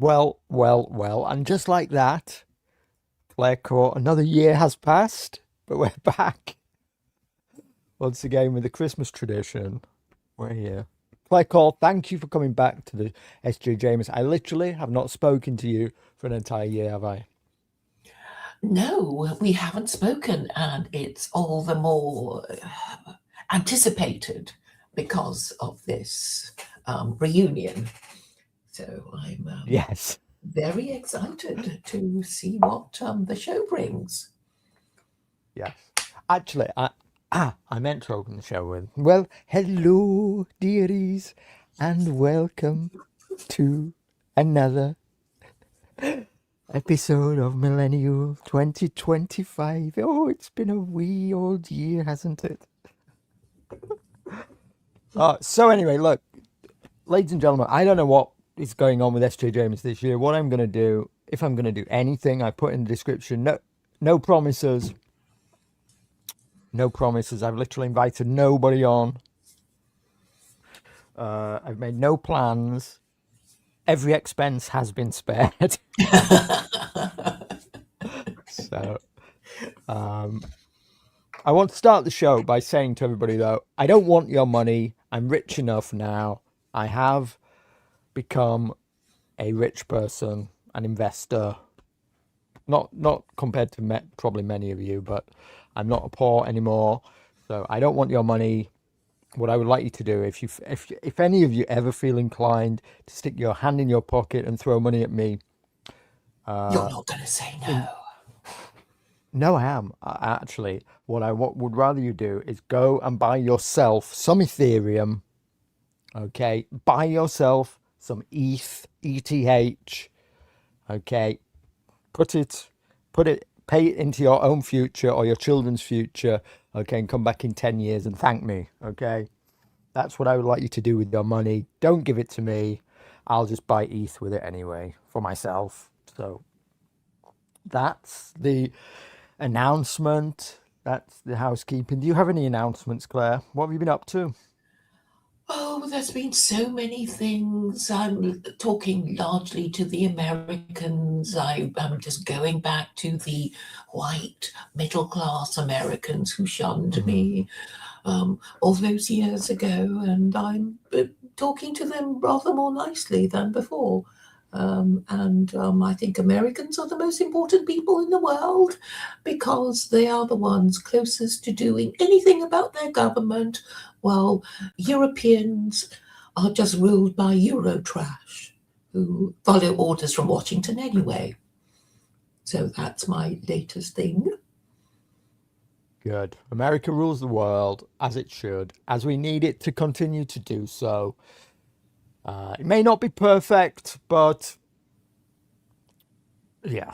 Well, and just like that, Claire Court, another year has passed, but we're back once again with the Christmas tradition. We're here. Claire Court, thank you for coming back to the SJJMAS. I literally have not spoken to you for an entire year, have I? No, we haven't spoken, and it's all the more anticipated because of this reunion. So I'm Yes. very excited to see what the show brings. Yes. Actually, I meant to open the show with, well, hello, dearies, and welcome to another episode of Millenniyule 2025. Oh, it's been a wee old year, hasn't it? So anyway, look, ladies and gentlemen, I don't know what is going on with SJJMAS this year. What I'm going to do, if I'm going to do anything, I put in the description. No promises. No promises. I've literally invited nobody on. I've made no plans. Every expense has been spared. So, I want to start the show by saying to everybody, though, I don't want your money. I'm rich enough now. I have become a rich person, an investor. Not compared to probably many of you, but I'm not a poor anymore. So I don't want your money. What I would like you to do, if any of you ever feel inclined to stick your hand in your pocket and throw money at me, You're not going to say no. no, I am. Actually, what I would rather you do is go and buy yourself some Ethereum. Okay, buy yourself some ETH. Okay, put it, pay it into your own future or your children's future. Okay, and come back in 10 years and thank me. Okay, that's what I would like you to do with your money. Don't give it to me. I'll just buy ETH with it anyway for myself. So that's the announcement. That's the housekeeping. Do you have any announcements, Claire? What have you been up to? Oh, there's been so many things. I'm talking largely to the Americans. I'm just going back to the white middle class Americans who shunned me all those years ago, and I'm talking to them rather more nicely than before. I think Americans are the most important people in the world because they are the ones closest to doing anything about their government, while Europeans are just ruled by Eurotrash, who follow orders from Washington anyway. So that's my latest thing. Good. America rules the world as it should, as we need it to continue to do so. It may not be perfect, but yeah.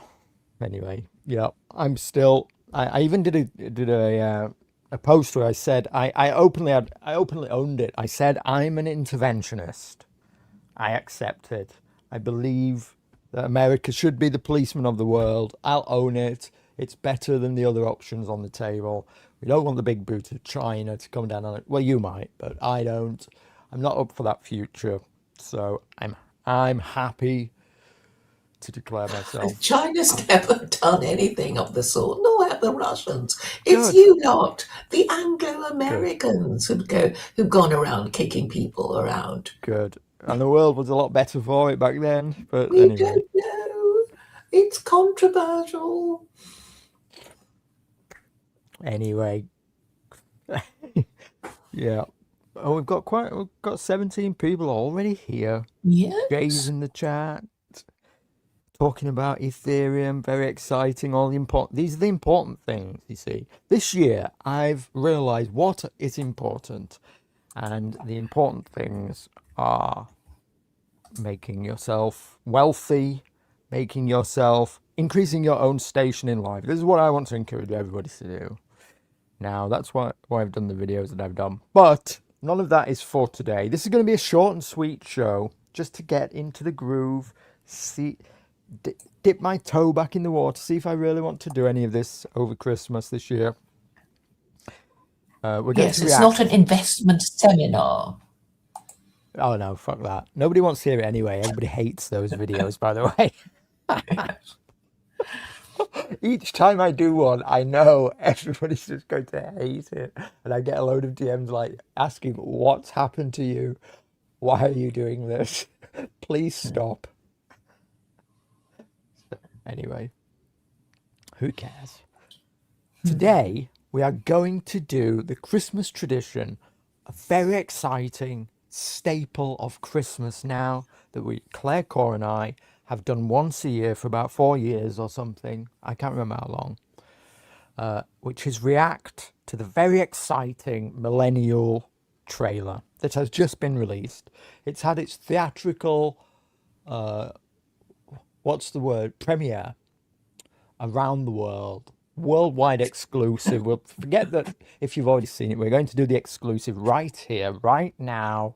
Anyway, yeah, I'm still. I even did a post where I said I openly owned it. I said I'm an interventionist. I accept it. I believe that America should be the policeman of the world. I'll own it. It's better than the other options on the table. We don't want the big boot of China to come down on it. Well, you might, but I don't. I'm not up for that future. So I'm happy to declare myself. China's never done anything of the sort, nor have the Russians. It's Good, you lot, the good, Anglo-Americans who've gone around kicking people around. good. And the world was a lot better for it back then. But We anyway, don't know. It's controversial. anyway, yeah. Oh, we've got 17 people already here. Jay's Yes. in the chat talking about Ethereum. Very exciting. All the important. These are the important things. You see, this year I've realized what is important, and the important things are making yourself wealthy, making yourself increasing your own station in life. This is what I want to encourage everybody to do. Now, that's why I've done the videos that I've done. But none of that is for today. This is going to be a short and sweet show, just to get into the groove, see, dip my toe back in the water, see if I really want to do any of this over Christmas this year. We're going Yes, to it's not an react. investment seminar. Oh no, fuck that. Nobody wants to hear it anyway. Everybody hates those videos, by the way. Each time I do one, I know everybody's just going to hate it. And I get a load of DMs like asking, what's happened to you? Why are you doing this? Please stop. Anyway, who cares? Today, we are going to do the Christmas tradition, a very exciting staple of Christmas now that Claire Core and I have done once a year for about 4 years or something. I can't remember how long. Which is react to the very exciting Millenniyule trailer that has just been released. It's had its theatrical, premiere around the world. Worldwide exclusive. We'll forget that if you've already seen it. We're going to do the exclusive right here, right now.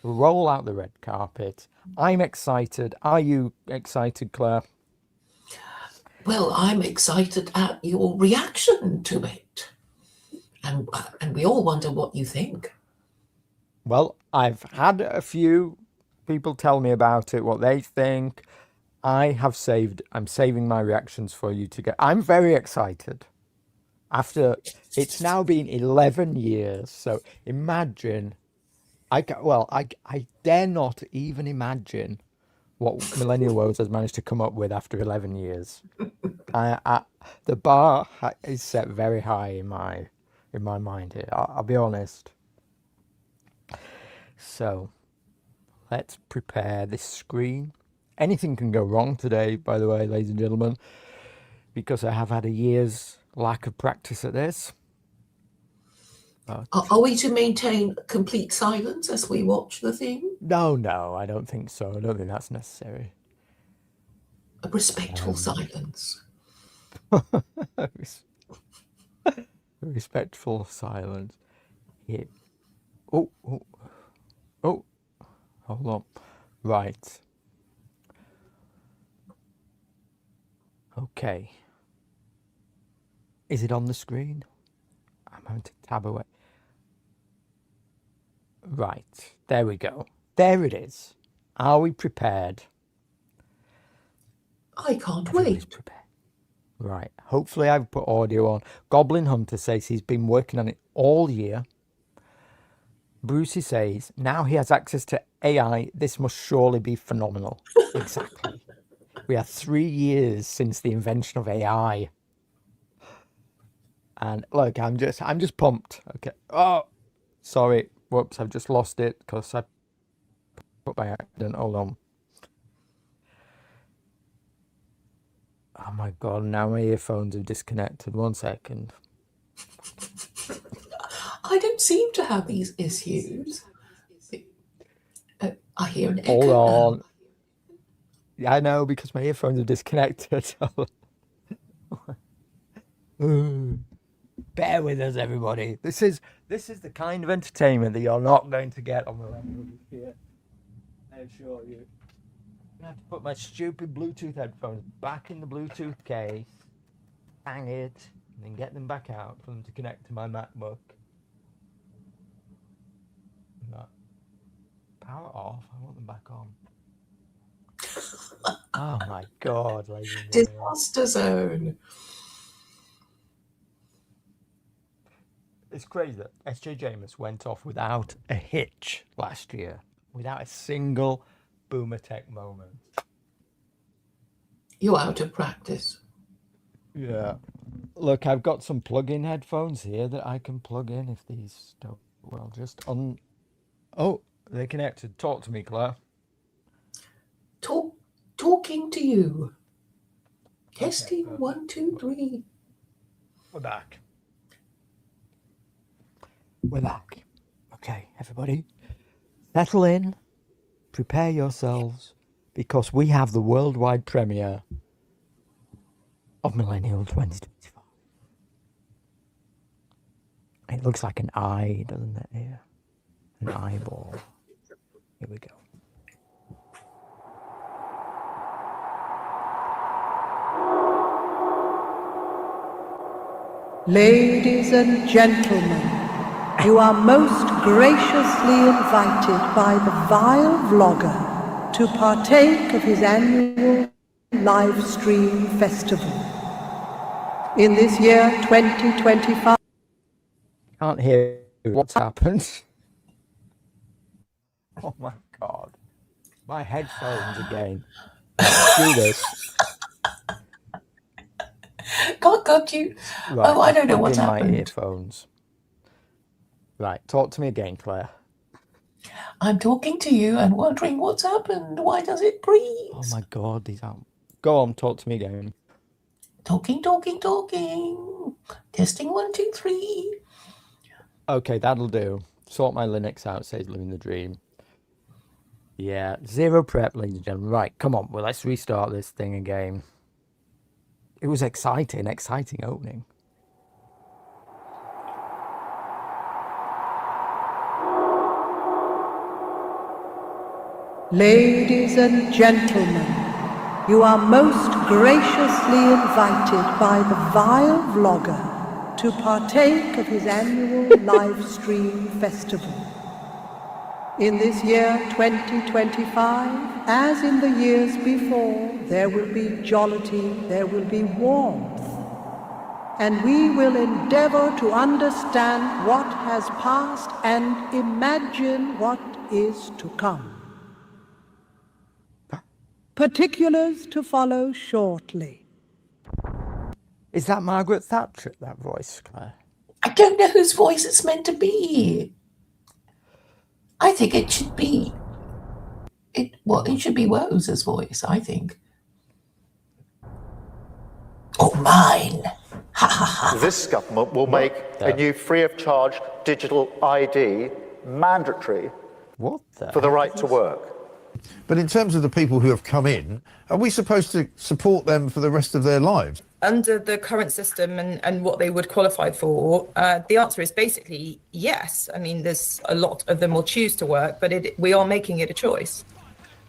Roll out the red carpet. I'm excited. Are you excited, Claire? Well, I'm excited at your reaction to it. And we all wonder what you think. Well, I've had a few people tell me about it, what they think. I'm saving my reactions for you to get. I'm very excited. It's now been 11 years. So imagine, I dare not even imagine what Millennial has managed to come up with after 11 years. The bar is set very high in my mind here. I'll be honest. So let's prepare this screen. Anything can go wrong today, by the way, ladies and gentlemen, because I have had a year's lack of practice at this. Are we to maintain complete silence as we watch the thing? No, I don't think so. I don't think that's necessary. A respectful silence. Respectful silence. Here. Oh, hold on. Right. Okay. Is it on the screen? I'm having to tab away. Right. There we go. There it is. Are we prepared? I can't Everybody's wait. prepared. Right. Hopefully I've put audio on. Goblin Hunter says he's been working on it all year. Brucey says now he has access to AI. This must surely be phenomenal. Exactly. We are 3 years since the invention of AI. And look, I'm just pumped. Okay. Oh, sorry. Whoops, I've just lost it because I put by accident. Hold on. Oh my God, now my earphones have disconnected. 1 second. I don't seem to have these issues. I hear an echo. Hold on. Yeah, I know, because my earphones are disconnected. Bear with us, everybody. This is the kind of entertainment that you're not going to get on the radio here. I assure you. I have to put my stupid Bluetooth headphones back in the Bluetooth case, hang it, and then get them back out for them to connect to my MacBook. No. Power off. I want them back on. Oh my God, ladies and gentlemen. Disaster zone. It's crazy that SJJMAS went off without a hitch last year, without a single boomer tech moment. You're out of practice. Yeah. Look, I've got some plug-in headphones here that I can plug in if these don't. Well, just on. Oh, they're connected. Talk to me, Claire. Talking to you. Okay, Testing perfect. 1, 2, 3. We're back. We're back. Okay, everybody, settle in, prepare yourselves, because we have the worldwide premiere of Millenniyule 2025. It looks like an eye, doesn't it? Here, an eyeball. Here we go. Ladies and gentlemen, You are most graciously invited by the vile vlogger to partake of his annual live stream festival. In this year 2025, Can't hear what's happened. Oh my God. My headphones again. Do this. God, you. Right, Oh, I don't know plugged what's in my happened. earphones. Right, talk to me again, Claire. I'm talking to you and wondering what's happened. Why does it Oh freeze? my God, he's out. Go on, talk to me again. Talking. Testing 1, 2, 3. Okay, that'll do. Sort my Linux out, says Living the Dream. Yeah, zero prep, ladies and gentlemen. Right, come on, well, let's restart this thing again. It was exciting opening. ladies and gentlemen, you are most graciously invited by the vile vlogger to partake of his annual live stream festival. In this year 2025, as in the years before, there will be jollity, there will be warmth, and we will endeavor to understand what has passed and imagine what is to come. Particulars to follow shortly. Is that Margaret Thatcher, that voice, Claire? I don't know whose voice it's meant to be. I think it should be. It should be Rose's voice, I think. Or mine. Ha ha ha. This government will make a new free-of-charge digital ID mandatory What the? for the right to work. But in terms of the people who have come in, are we supposed to support them for the rest of their lives? Under the current system and what they would qualify for, the answer is basically yes. I mean, there's a lot of them will choose to work, but we are making it a choice.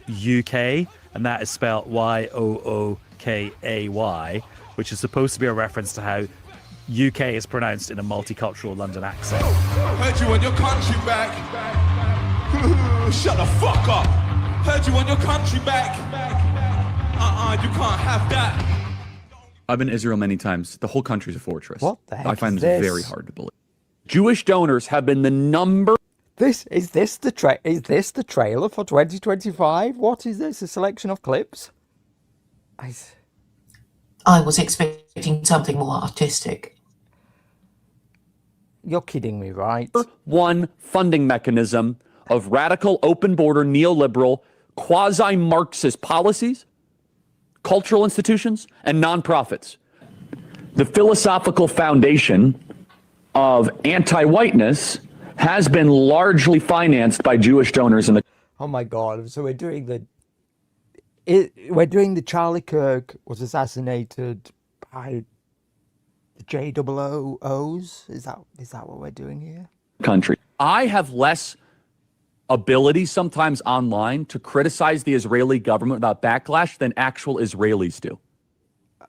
UK, and that is spelled Yookay, which is supposed to be a reference to how UK is pronounced in a multicultural London accent. Heard you want your country back. Shut the fuck up. Heard you want your country back. You can't have that. I've been to Israel many times. The whole country's a fortress. What the heck I find is this this? very hard to believe. Jewish donors have been the number. Is this the trailer for 2025? What is this? A selection of clips? I was expecting something more artistic. You're kidding me, right? One funding mechanism of radical, open border, neoliberal, quasi-Marxist policies, cultural institutions, and nonprofits. The philosophical foundation of anti-whiteness has been largely financed by Jewish donors in the. Oh my God! So we're doing the Charlie Kirk was assassinated by the JOOs. Is that what we're doing here? Country. I have less ability sometimes online to criticize the Israeli government without backlash than actual Israelis do.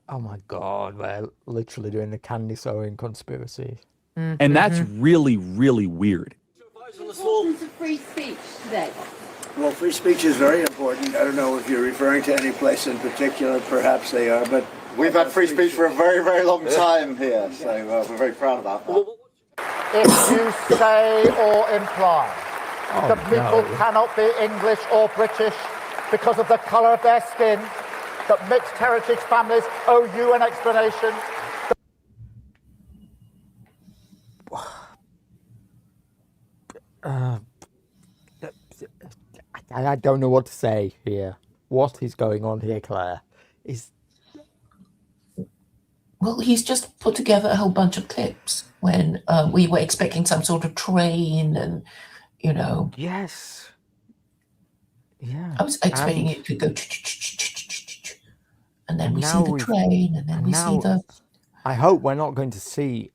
Oh my God! We're literally doing the candy sewing conspiracy. And that's really, really weird. The importance of free speech today. Well, free speech is very important. I don't know if you're referring to any place in particular. Perhaps they are, but We've had free speech for a very, very long time here, so we're very proud about that. If you say or imply that people no. cannot be English or British because of the colour of their skin, that mixed heritage families owe you an explanation. I don't know what to say here. What is going on here, Claire? Well, he's just put together a whole bunch of clips when we were expecting some sort of train and, you know. Yes. Yeah. I was expecting it to go, and then we see the train, and then we see the. I hope we're not going to see.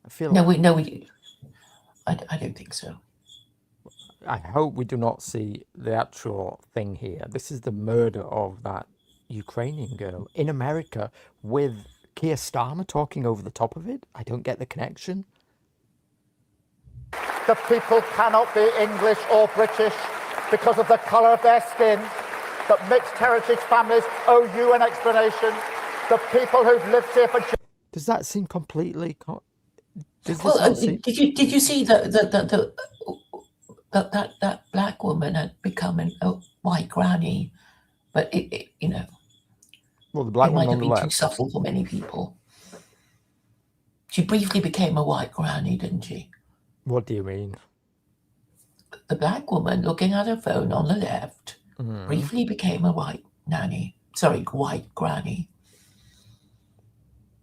I feel. No, I don't think so. I hope we do not see the actual thing here. This is the murder of that Ukrainian girl in America with Keir Starmer talking over the top of it. I don't get the connection. that people cannot be English or British because of the colour of their skin, that mixed heritage families owe you an explanation, that people who've lived here for... Does that seem completely... Does this Well, not seem... did you see that black woman had become a white granny, but you know, Well, the black it might woman have on the been too left. subtle for many people. She briefly became a white granny, didn't she? What do you mean? The black woman looking at her phone on the left briefly became a white granny.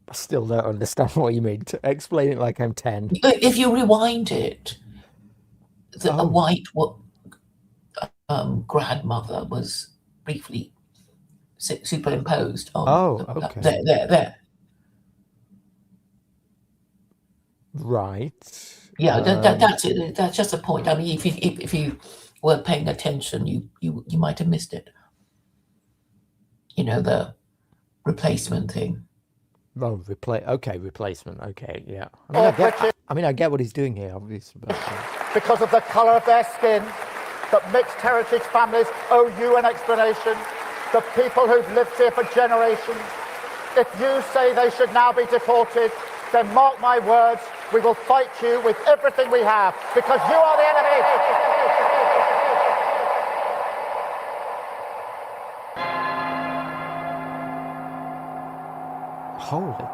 I still don't understand what you mean. Explain it like I'm 10. If you rewind it, a white grandmother was briefly superimposed on okay. There. Right. Yeah, that's it. That's just a point. I mean, if you weren't paying attention, you might have missed it. You know, the replacement thing. Oh, replacement. Okay, yeah. I mean, I get what he's doing here, obviously. But, because of the colour of their skin, that mixed heritage families owe you an explanation, the people who've lived here for generations. If you say they should now be deported, then mark my words, we will fight you with everything we have, because you are the enemy. holy.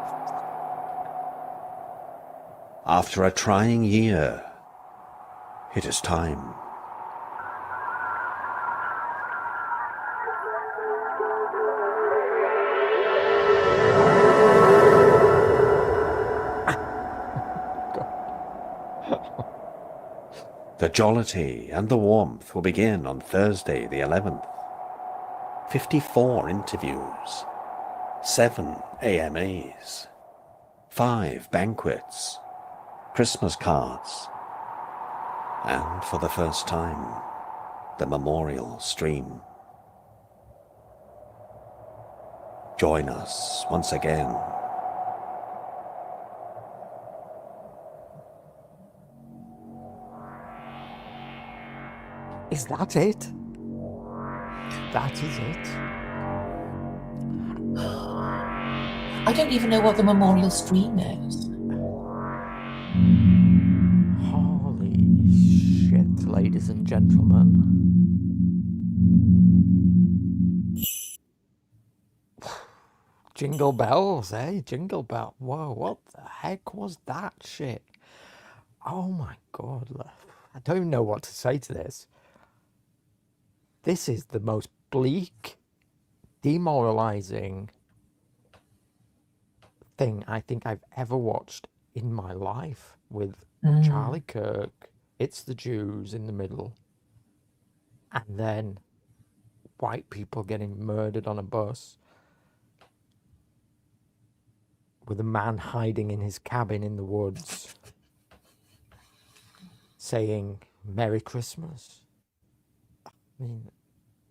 After a trying year, it is time. The jollity and the warmth will begin on Thursday the 11th. 54 interviews, 7 AMAs, 5 banquets, Christmas cards, and for the first time, the memorial stream. Join us once again. Is that it? That is it? I don't even know what the memorial stream is. Holy shit, ladies and gentlemen. Jingle bells, eh? Jingle bell. Whoa, what the heck was that shit? Oh my god. I don't even know what to say to this. This is the most bleak, demoralizing thing I think I've ever watched in my life, with Charlie Kirk, It's the Jews in the middle, and then white people getting murdered on a bus, with a man hiding in his cabin in the woods saying Merry Christmas. I mean,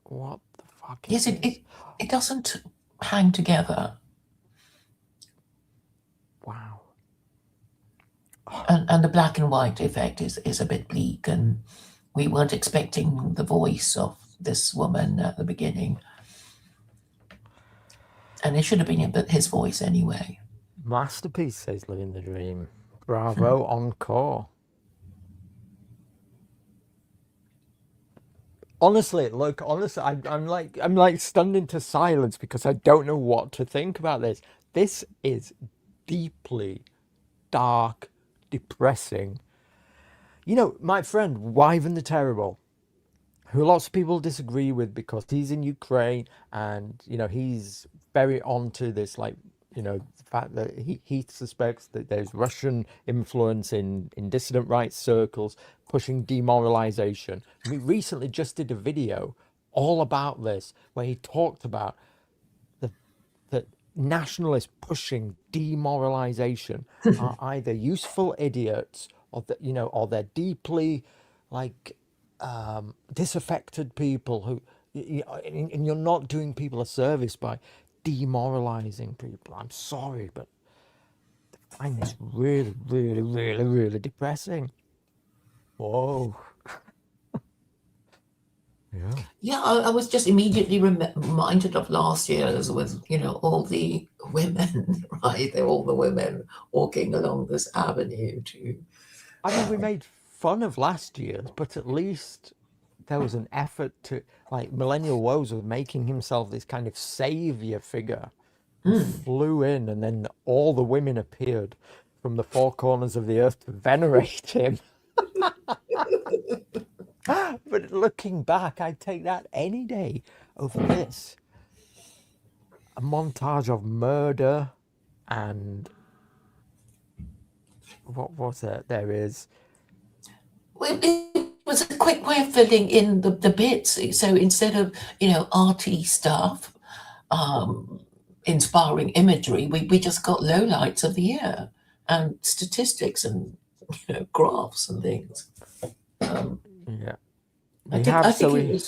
what the fuck is Yes, this? it doesn't hang together. Wow. And the black and white effect is a bit bleak, and we weren't expecting the voice of this woman at the beginning. And it should have been his voice anyway. Masterpiece, says Living the Dream. Bravo, encore. Honestly, look, I'm like stunned into silence because I don't know what to think about this. This is deeply dark, depressing. You know, my friend Wyvern the Terrible, who lots of people disagree with because he's in Ukraine and, you know, he's very onto this, like, you know, the fact that he suspects that there's Russian influence in dissident rights circles pushing demoralization. We recently just did a video all about this where he talked about the nationalists pushing demoralization are either useful idiots or or they're deeply like disaffected people who and you're not doing people a service by demoralizing people. I'm sorry, but I find this really, really, really, really depressing. Whoa. Yeah. Yeah, I was just immediately reminded of last year's with, all the women, right? They're all the women walking along this avenue to. I mean, we made fun of last year's, but at least there was an effort to, like, Millennial Woes was making himself this kind of savior figure who flew in, and then all the women appeared from the four corners of the earth to venerate him. But looking back, I'd take that any day over this. A montage of murder and what was it? There is. It was a quick way of filling in the bits. So instead of, arty stuff, inspiring imagery, we just got lowlights of the year and statistics and, graphs and things. Yeah. I think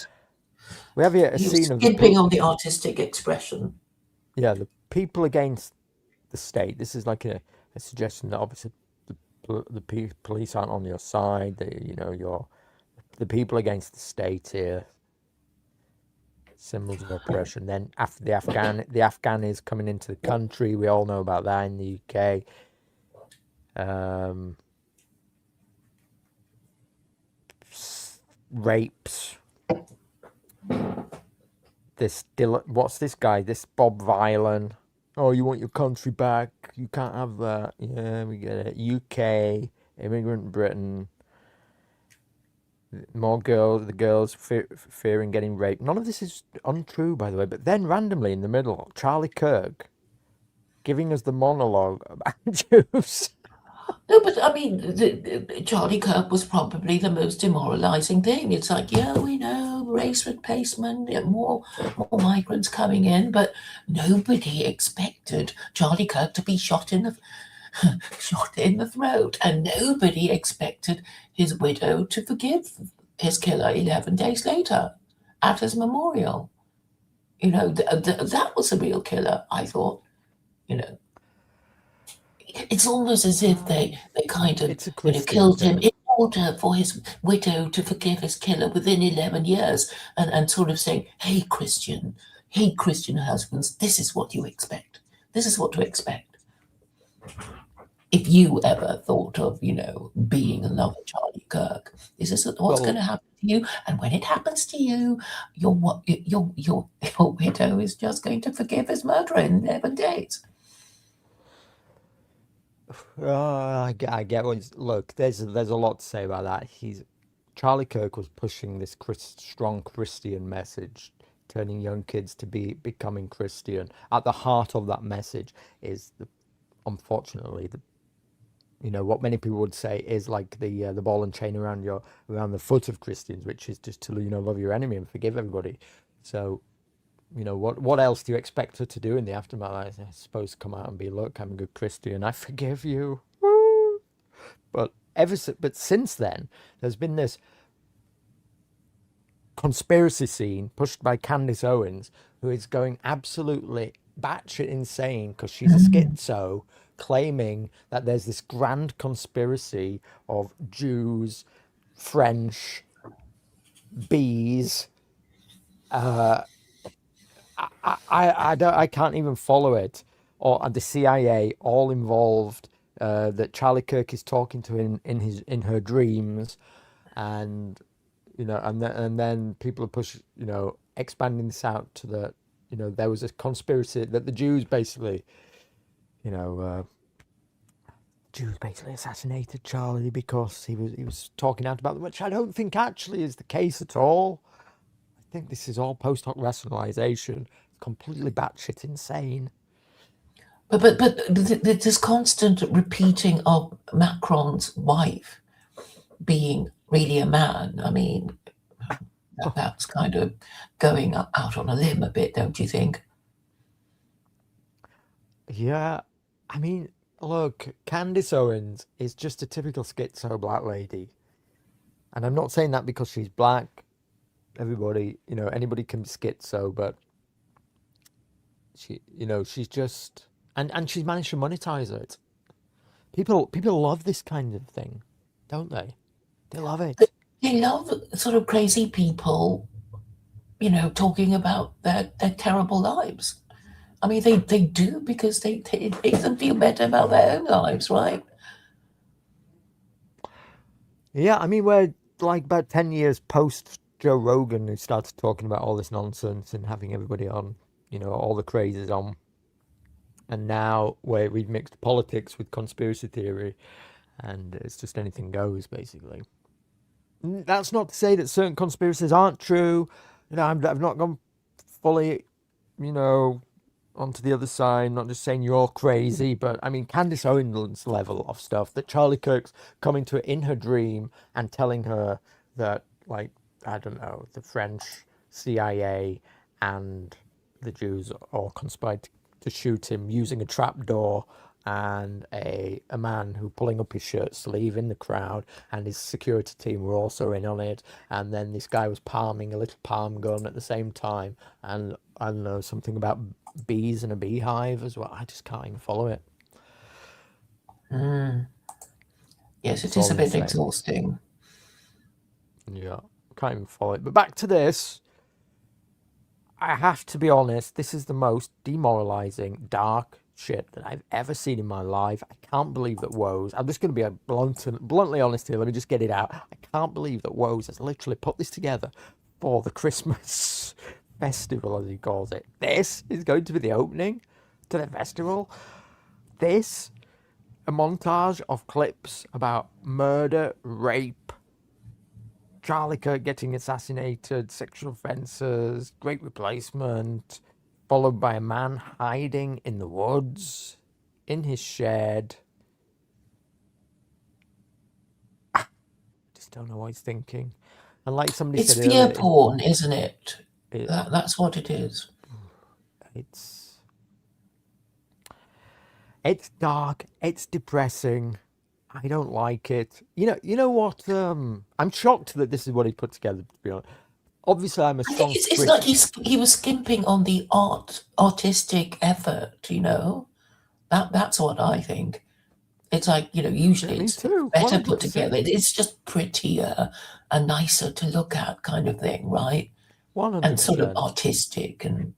We have here a he was scene of skimping on the artistic expression. Yeah, the people against the state. This is like a suggestion that obviously the police aren't on your side. You're the people against the state here. Symbols of oppression. Then after the Afghanis coming into the country, we all know about that in the UK. Rapes. What's this guy? This Bob Vylan. Oh, you want your country back? You can't have that. Yeah, we get it. UK, immigrant Britain. More girls, the girls fearing getting raped. None of this is untrue, by the way. But then randomly in the middle, Charlie Kirk giving us the monologue about Jews. No, but I mean, Charlie Kirk was probably the most demoralizing thing. It's like, yeah, we know race replacement, more migrants coming in, but nobody expected Charlie Kirk to be shot in the throat, and nobody expected his widow to forgive his killer 11 days later at his memorial. That was a real killer, I thought. It's almost as if they kind of killed him in order for his widow to forgive his killer within 11 years and sort of saying, hey, Christian husbands, this is what you expect. This is what to expect. If you ever thought of, being another Charlie Kirk, is this what's going to happen to you? And when it happens to you, your widow is just going to forgive his murderer in 11 days. I get what. Look, there's a lot to say about that. Charlie Kirk was pushing this strong Christian message, turning young kids to becoming Christian. At the heart of that message is unfortunately what many people would say is like the ball and chain around the foot of Christians, which is just to love your enemy and forgive everybody. So. What else do you expect her to do in the aftermath? I suppose come out and be, look, I'm a good Christian, I forgive you. Woo! But since then, there's been this conspiracy scene pushed by Candace Owens, who is going absolutely batshit insane because she's a schizo, claiming that there's this grand conspiracy of Jews, French, bees, I can't even follow it, or the CIA all involved. That Charlie Kirk is talking to in her dreams, and and then people are expanding this out to the there was a conspiracy that the Jews basically assassinated Charlie because he was talking out about them, which I don't think actually is the case at all. I think this is all post hoc rationalization, completely batshit insane. But this constant repeating of Macron's wife being really a man, I mean, that's kind of going out on a limb a bit, don't you think? Yeah, I mean, look, Candace Owens is just a typical schizo black lady. And I'm not saying that because she's black. Everybody, anybody can be schizo, but she's just, and she's managed to monetize it. People love this kind of thing, don't they? They love it. They love sort of crazy people, talking about their terrible lives. I mean, they do because it makes them feel better about their own lives, right? Yeah, I mean, we're like about 10 years post Joe Rogan, who started talking about all this nonsense and having everybody on, all the crazes on. And now we've mixed politics with conspiracy theory, and it's just anything goes, basically. That's not to say that certain conspiracies aren't true. I've not gone fully, onto the other side, not just saying you're crazy, but I mean, Candace Owens' level of stuff, that Charlie Kirk's coming to her in her dream and telling her that, like, I don't know, the French CIA and the Jews all conspired to shoot him using a trapdoor, and a man who pulling up his shirt sleeve in the crowd, and his security team were also in on it, and then this guy was palming a little palm gun at the same time, and I don't know, something about bees and a beehive as well. I just can't even follow it. Yes, It's it is all a bit insane. exhausting. Yeah, can't even follow it. But back to this. I have to be honest, this is the most demoralizing, dark shit that I've ever seen in my life. I can't believe that Woes, I'm just going to be bluntly honest here, let me just get it out. I can't believe that Woes has literally put this together for the Christmas festival, as he calls it. This is going to be the opening to the festival. This, a montage of clips about murder, rape, Charlie Kirk getting assassinated, sexual offences, Great Replacement, followed by a man hiding in the woods, in his shed. Just don't know what he's thinking. And like somebody It's said fear earlier, porn, isn't it? That's what it is. It's dark, it's depressing. I don't like it. You know what? I'm shocked that this is what he put together, to be honest. Obviously, I'm a I strong think it's like he was skimping on the artistic effort, That's what I think. It's like, usually it's better put 100%. together. It's just prettier and nicer to look at kind of thing, right? 100%. And sort of artistic and,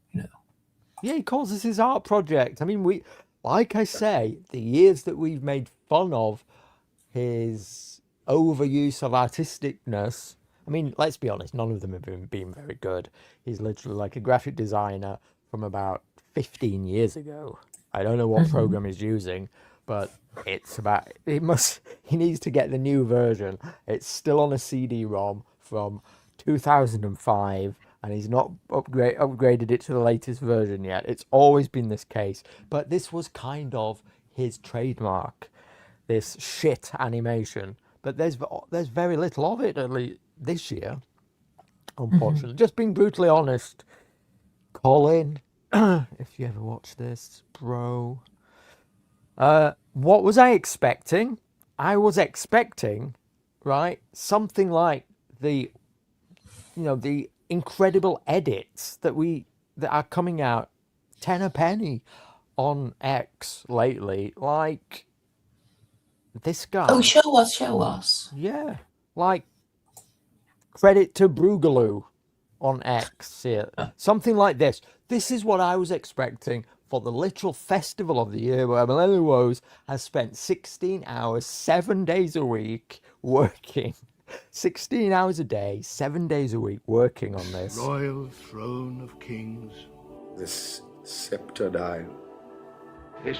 Yeah, he calls this his art project. I mean, like I say, the years that we've made fun of his overuse of artisticness, I mean, let's be honest, none of them have been very good. He's literally like a graphic designer from about 15 years ago. I don't know what program he's using, but he needs to get the new version. It's still on a CD-ROM from 2005, and he's not upgraded it to the latest version yet. It's always been this case, but this was kind of his trademark, this shit animation. But there's very little of it, at least this year, unfortunately. Just being brutally honest, Colin, if you ever watch this, bro, what was I expecting? I was expecting, right, something like the incredible edits that are coming out 10 a penny on X lately, like this guy. Oh, show us. Yeah, like credit to Brugaloo on X here. Something like this. This is what I was expecting for the literal festival of the year, where Millenniyule Woes has spent 16 hours, 7 days a week working. 16 hours a day, 7 days a week working on this. Royal throne of kings. This sceptred isle. This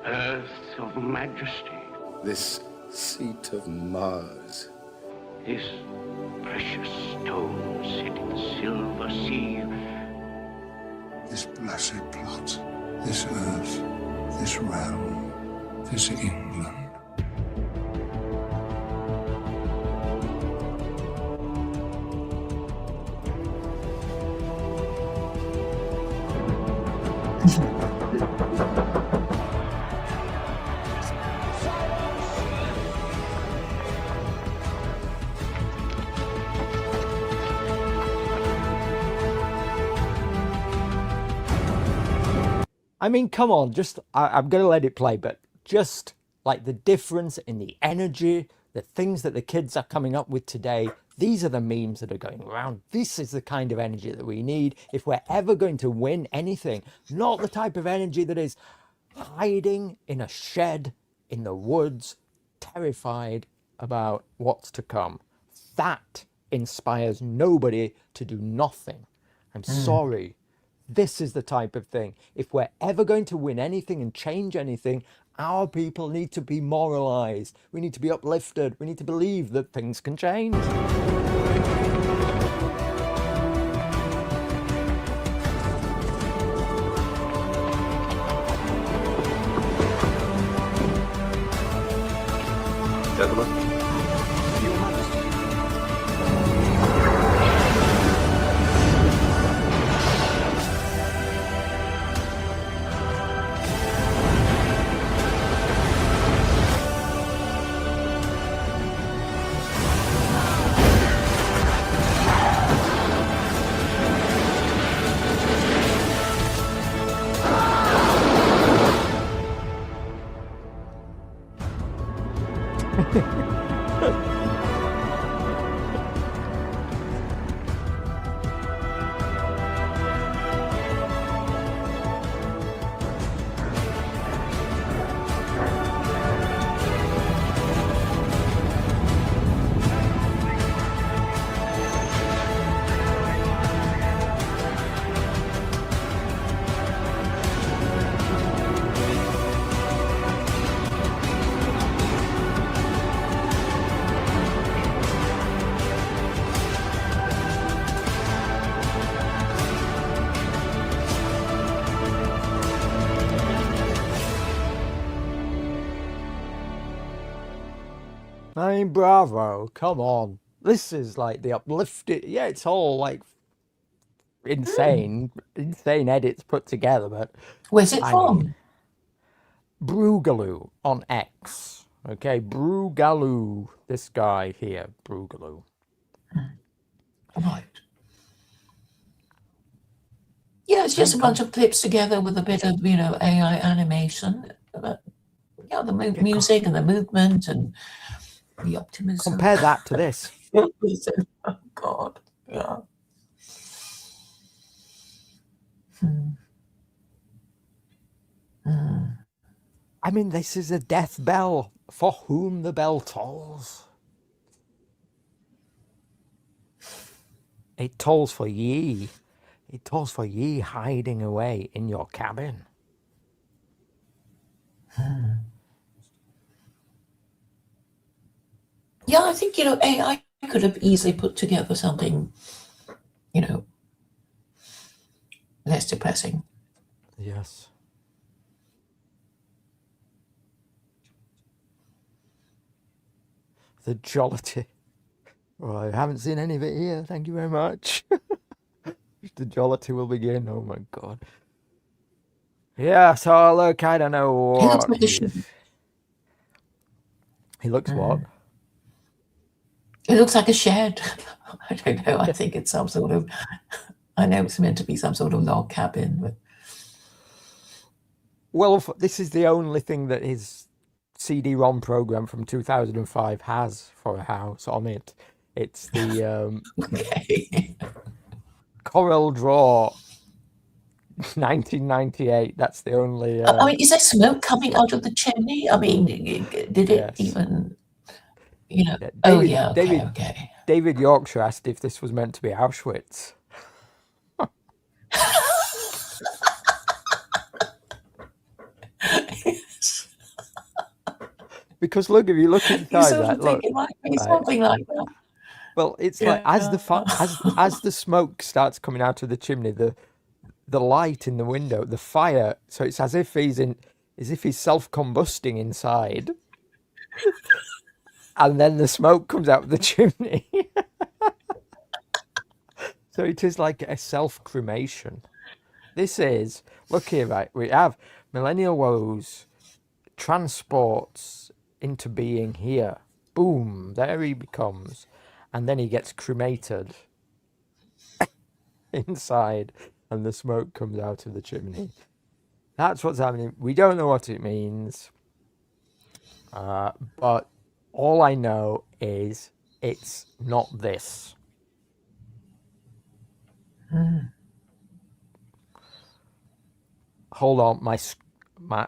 earth of majesty. This seat of Mars. This precious stone set in silver sea. This blessed plot. This earth. This realm. This England. I mean, come on, I'm going to let it play, but just like the difference in the energy, the things that the kids are coming up with today, these are the memes that are going around. This is the kind of energy that we need if we're ever going to win anything. Not the type of energy that is hiding in a shed in the woods, terrified about what's to come. That inspires nobody to do nothing. I'm sorry. This is the type of thing. If we're ever going to win anything and change anything, our people need to be moralized. We need to be uplifted. We need to believe that things can change. Gentlemen. I mean, bravo, come on. This is like the uplifted, yeah, it's all like insane edits put together, but Where's it I from? mean, Broogaloo on X. Okay, Broogaloo, this guy here, Broogaloo. Right. Yeah, it's just a bunch of clips together with a bit of, AI animation. But yeah, the music and the movement and the optimism. Compare that to this. Oh, God. Yeah. I mean, this is a death bell for whom the bell tolls. It tolls for ye. It tolls for ye hiding away in your cabin. Yeah, I think, AI could have easily put together something, less depressing. Yes. The jollity. Well, I haven't seen any of it here. Thank you very much. The jollity will begin. Oh my God. Yeah, so look, I don't know what. He looks like a shed. He looks what? It looks like a shed. I don't know. I think it's some sort of. I know it's meant to be some sort of log cabin, but. Well, this is the only thing that his CD-ROM program from 2005 has for a house on it. It's the Corel Draw 1998. That's the only. I mean, is there smoke coming out of the chimney? I mean, did it even? Okay. David Yorkshire asked if this was meant to be Auschwitz. Because look, if you look inside that, look, it might be something like that. Well, it's like as the smoke starts coming out of the chimney, the light in the window, the fire. So it's as if he's self-combusting inside, and then the smoke comes out of the chimney. So it is like a self-cremation. This is, look here, right? We have Millennial Woes transports into being here. Boom, there he becomes. And then he gets cremated inside and the smoke comes out of the chimney. That's what's happening. We don't know what it means. But All I know is it's not this. Hold on,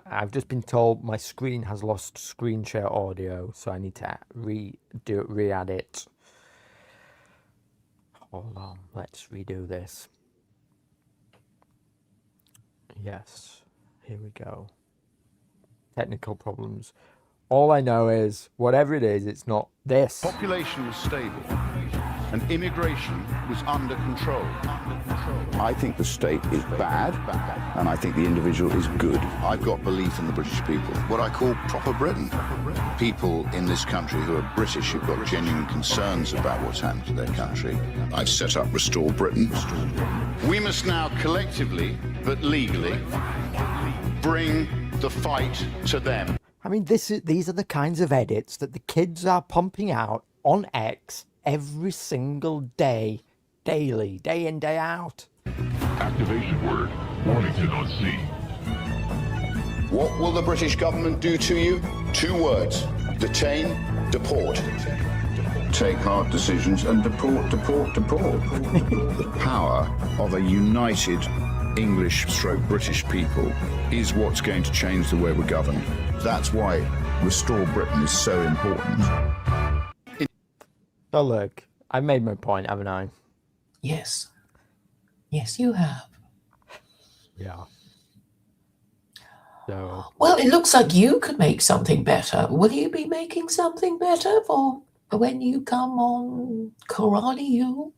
I've just been told my screen has lost screen share audio, so I need to re-add it. Hold on, let's redo this. Yes, here we go. Technical problems. All I know is, whatever it is, it's not this. Population was stable and immigration was under control. I think the state is bad, and I think the individual is good. I've got belief in the British people, what I call proper Britain. People in this country who are British, who've got genuine concerns about what's happened to their country. I've set up Restore Britain. We must now collectively, but legally, bring the fight to them. I mean, these are the kinds of edits that the kids are pumping out on X every single day, daily, day in, day out. Activation word, Warrington on sea. What will the British government do to you? 2 words, detain, deport. Take hard decisions and deport. The power of a united English/British people is what's going to change the way we're governed. That's why Restore Britain is so important. So look, I've made my point, haven't I? Yes. Yes, you have. Yeah. So. Well, it looks like you could make something better. Will you be making something better for when you come on Karate?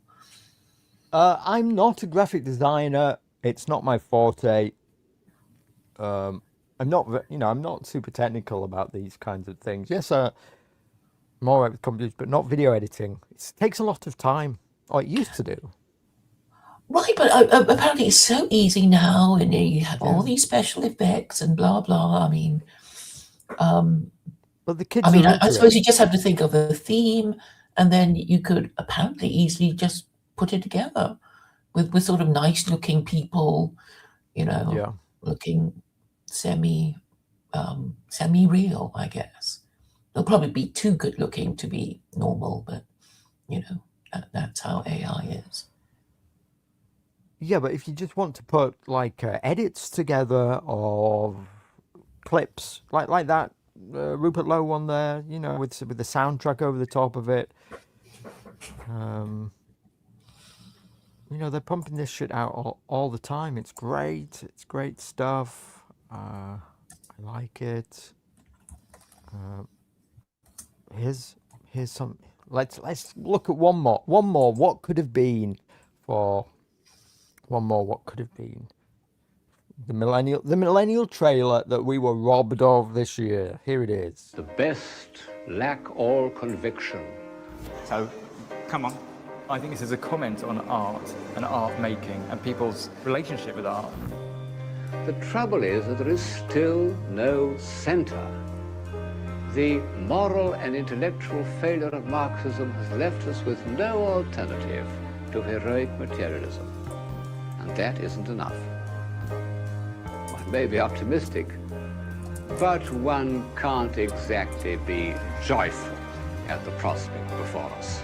I'm not a graphic designer. It's not my forte. I'm not, I'm not super technical about these kinds of things. Yes, I'm all right with computers, but not video editing. It takes a lot of time, or it used to do. Right, but apparently it's so easy now, and you have all these special effects and blah blah. I mean, but the kids. I suppose you just have to think of a theme, and then you could apparently easily just put it together with sort of nice looking people, looking semi-real, I guess. They'll probably be too good looking to be normal, but that's how AI is. Yeah, but if you just want to put like edits together of clips like that Rupert Lowe one there, with the soundtrack over the top of it. They're pumping this shit out all the time. It's great. It's great stuff. I like it. Here's some. Let's look at one more. What could have been for? One more. What could have been? The millennial trailer that we were robbed of this year. Here it is. The best lack all conviction. So, come on. I think this is a comment on art and art making and people's relationship with art. The trouble is that there is still no center. The moral and intellectual failure of Marxism has left us with no alternative to heroic materialism. And that isn't enough. One may be optimistic, but one can't exactly be joyful at the prospect before us.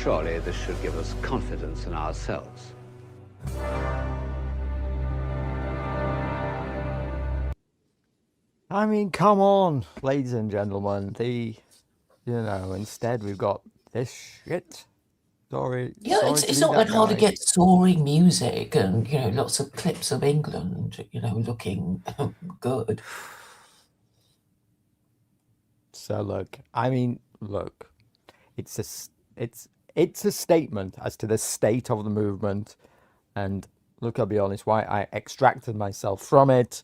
Surely this should give us confidence in ourselves. I mean, come on, ladies and gentlemen. Instead we've got this shit. Sorry, Yeah, sorry to it's be not that that hard to guy. get soaring music and, lots of clips of England, looking good. So look, it's it's a statement as to the state of the movement, and look, I'll be honest, why I extracted myself from it.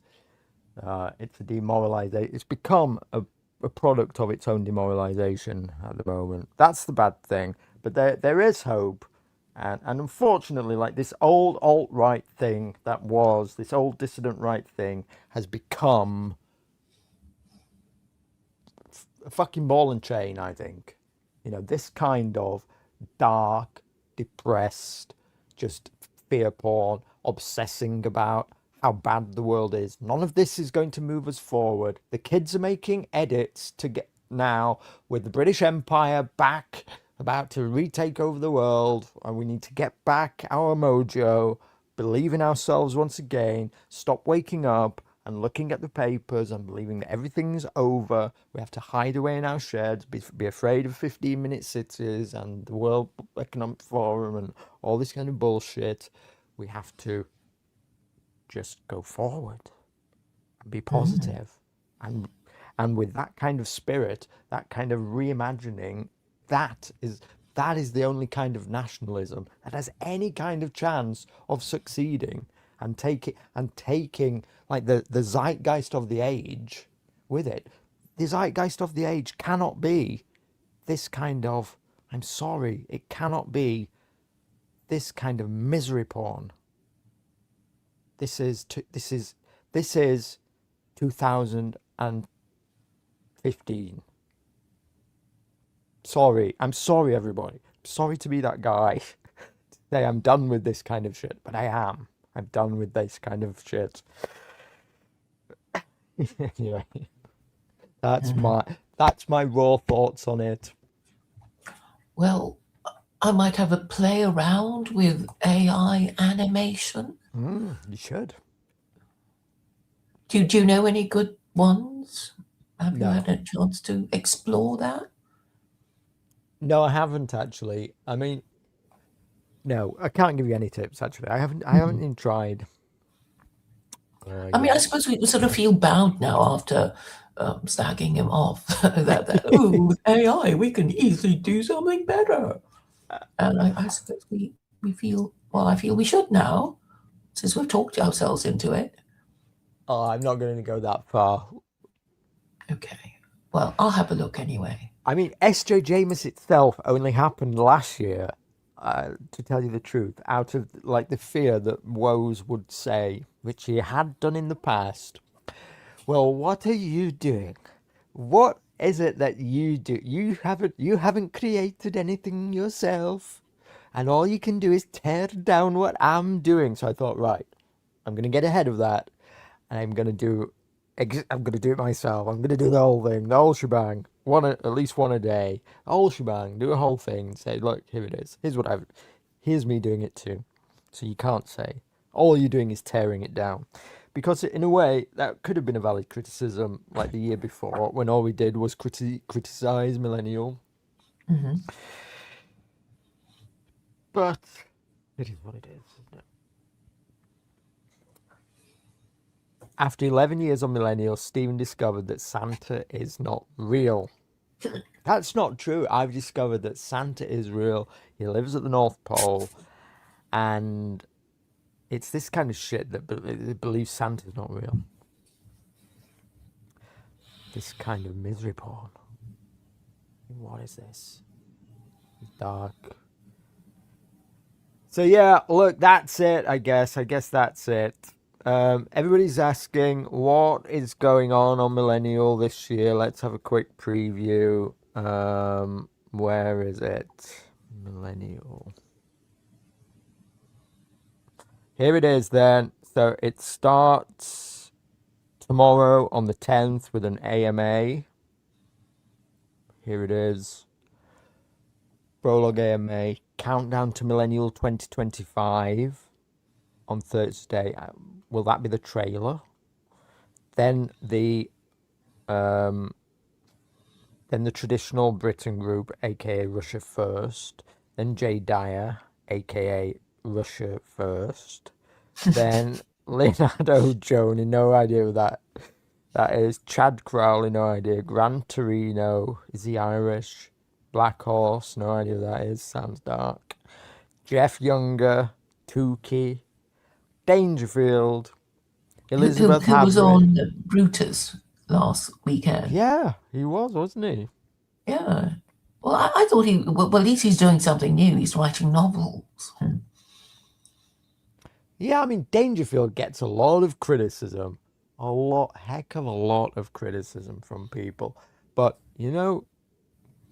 It's a demoralization. It's become a product of its own demoralization at the moment. That's the bad thing. But there is hope, and unfortunately, like this old alt-right thing this old dissident right thing has become a fucking ball and chain, I think. This kind of dark, depressed, just fear porn, obsessing about how bad the world is. None of this is going to move us forward. The kids are making edits to get now with the British Empire back, about to retake over the world, and we need to get back our mojo, believe in ourselves once again, stop waking up and looking at the papers and believing that everything's over. We have to hide away in our sheds, be afraid of 15-minute cities and the World Economic Forum and all this kind of bullshit. We have to just go forward and be positive. And with that kind of spirit, that kind of reimagining, that is the only kind of nationalism that has any kind of chance of succeeding and taking like the zeitgeist of the age with it. The zeitgeist of the age cannot be this kind of, I'm sorry, it cannot be this kind of misery porn. This is 2015. I'm sorry everybody. I'm sorry to be that guy. Say I'm done with this kind of shit, but I am. I'm done with this kind of shit. Anyway, that's my raw thoughts on it. Well, I might have a play around with AI animation. You should. Do you know any good ones? Have you No. had a chance to explore that? No, I haven't actually. I mean, no, I can't give you any tips actually. I haven't even tried. I mean, I suppose we sort of feel bound now after slagging him off that with AI we can easily do something better. And I suppose we feel, well, I feel we should now, since we've talked ourselves into it. Oh, I'm not going to go that far. Okay. Well, I'll have a look anyway. I mean, SJJMAS itself only happened last year, to tell you the truth, out of like the fear that Woes would say, which he had done in the past. Well, what are you doing? What is it that you do? You haven't created anything yourself, and all you can do is tear down what I'm doing. So I thought, right, I'm going to get ahead of that, and I'm going to do it myself. I'm going to do the whole thing, the whole shebang, at least one a day, the whole shebang, do a whole thing, say, look, here it is. Here's me doing it too. So you can't say, all you're doing is tearing it down. Because in a way, that could have been a valid criticism like the year before, when all we did was criticize Millennial. Mm-hmm. But it is what it is, isn't it? After 11 years on Millennial, Stephen discovered that Santa is not real. That's not true. I've discovered that Santa is real. He lives at the North Pole, and it's this kind of shit that believes Santa's not real. This kind of misery porn. What is this? It's dark. So yeah, look, that's it, I guess. I guess that's it. Everybody's asking what is going on Millennial this year. Let's have a quick preview. Where is it? Millennial. Here it is then. So it starts tomorrow on the 10th with an AMA. Here it is. Prologue AMA. Countdown to Millennial 2025 on Thursday. Will that be the trailer? Then the Then the traditional Britain group, aka Russia First. Then Jay Dyer, aka Russia First. Then Leonardo Joni, no idea who that is. Chad Crowley, no idea. Gran Torino, is he Irish? Black Horse, no idea who that is. Sounds dark. Jeff Younger, Tukey, Dangerfield, Elizabeth who was Hadley. on Brutus last weekend. Yeah, he was, wasn't he? Yeah. Well, I thought well, at least he's doing something new. He's writing novels. Yeah, I mean, Dangerfield gets a lot of criticism. Heck of a lot of criticism from people. But,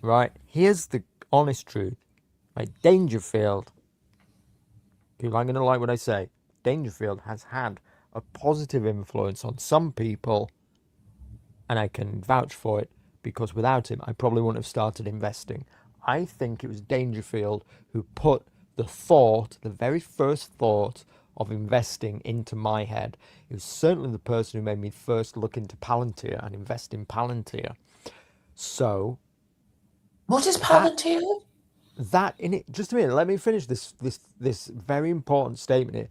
right, here's the honest truth. Like, Dangerfield, people aren't going to like what I say, Dangerfield has had a positive influence on some people, and I can vouch for it, because without him, I probably wouldn't have started investing. I think it was Dangerfield who put the very first thought of investing into my head. He was certainly the person who made me first look into Palantir and invest in Palantir. So, what is Palantir? That in it. Just a minute. Let me finish this very important statement here.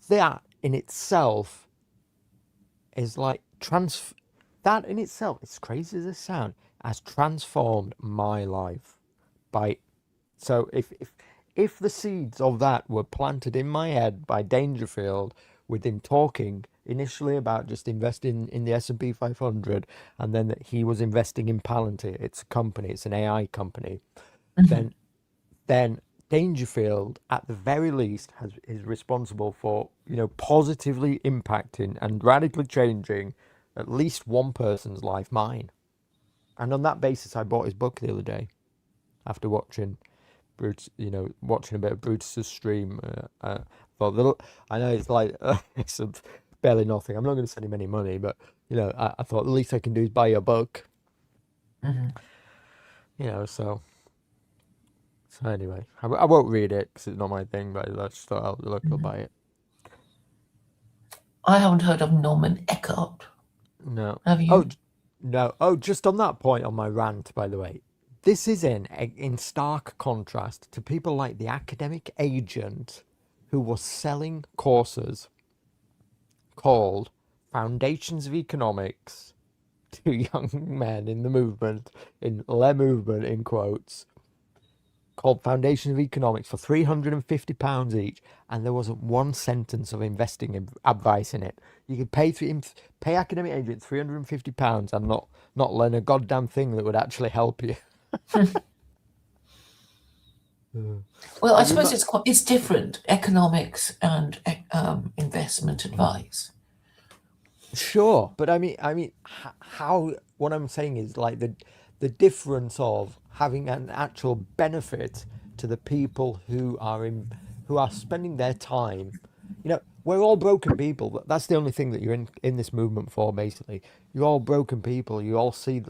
That in itself is like That in itself, as crazy as it sounds, has transformed my life. So if the seeds of that were planted in my head by Dangerfield, with him talking initially about just investing in the S&P 500, and then that he was investing in Palantir, it's a company, it's an AI company, then Dangerfield, at the very least, is responsible for positively impacting and radically changing at least one person's life, mine. And on that basis, I bought his book the other day after watching watching a bit of Brutus's stream. I know it's like it's barely nothing. I'm not going to send him any money, but I thought the least I can do is buy a book. So anyway, I won't read it because it's not my thing, but I just thought I'll buy it. I haven't heard of Norman Eckhart. No. Have you? Oh, no. Oh, just on that point on my rant, by the way, this is in stark contrast to people like the academic agent who was selling courses called Foundations of Economics to young men in the movement, in Le Movement, in quotes, called Foundations of Economics for £350 each, and there wasn't one sentence of investing advice in it. You could pay academic agents £350 and not learn a goddamn thing that would actually help you. Well, I suppose it's different, economics and investment advice. Sure, but I mean, how? What I'm saying is like the difference of having an actual benefit to the people who are spending their time. We're all broken people. That's the only thing that you're in this movement for. Basically, you're all broken people. You all see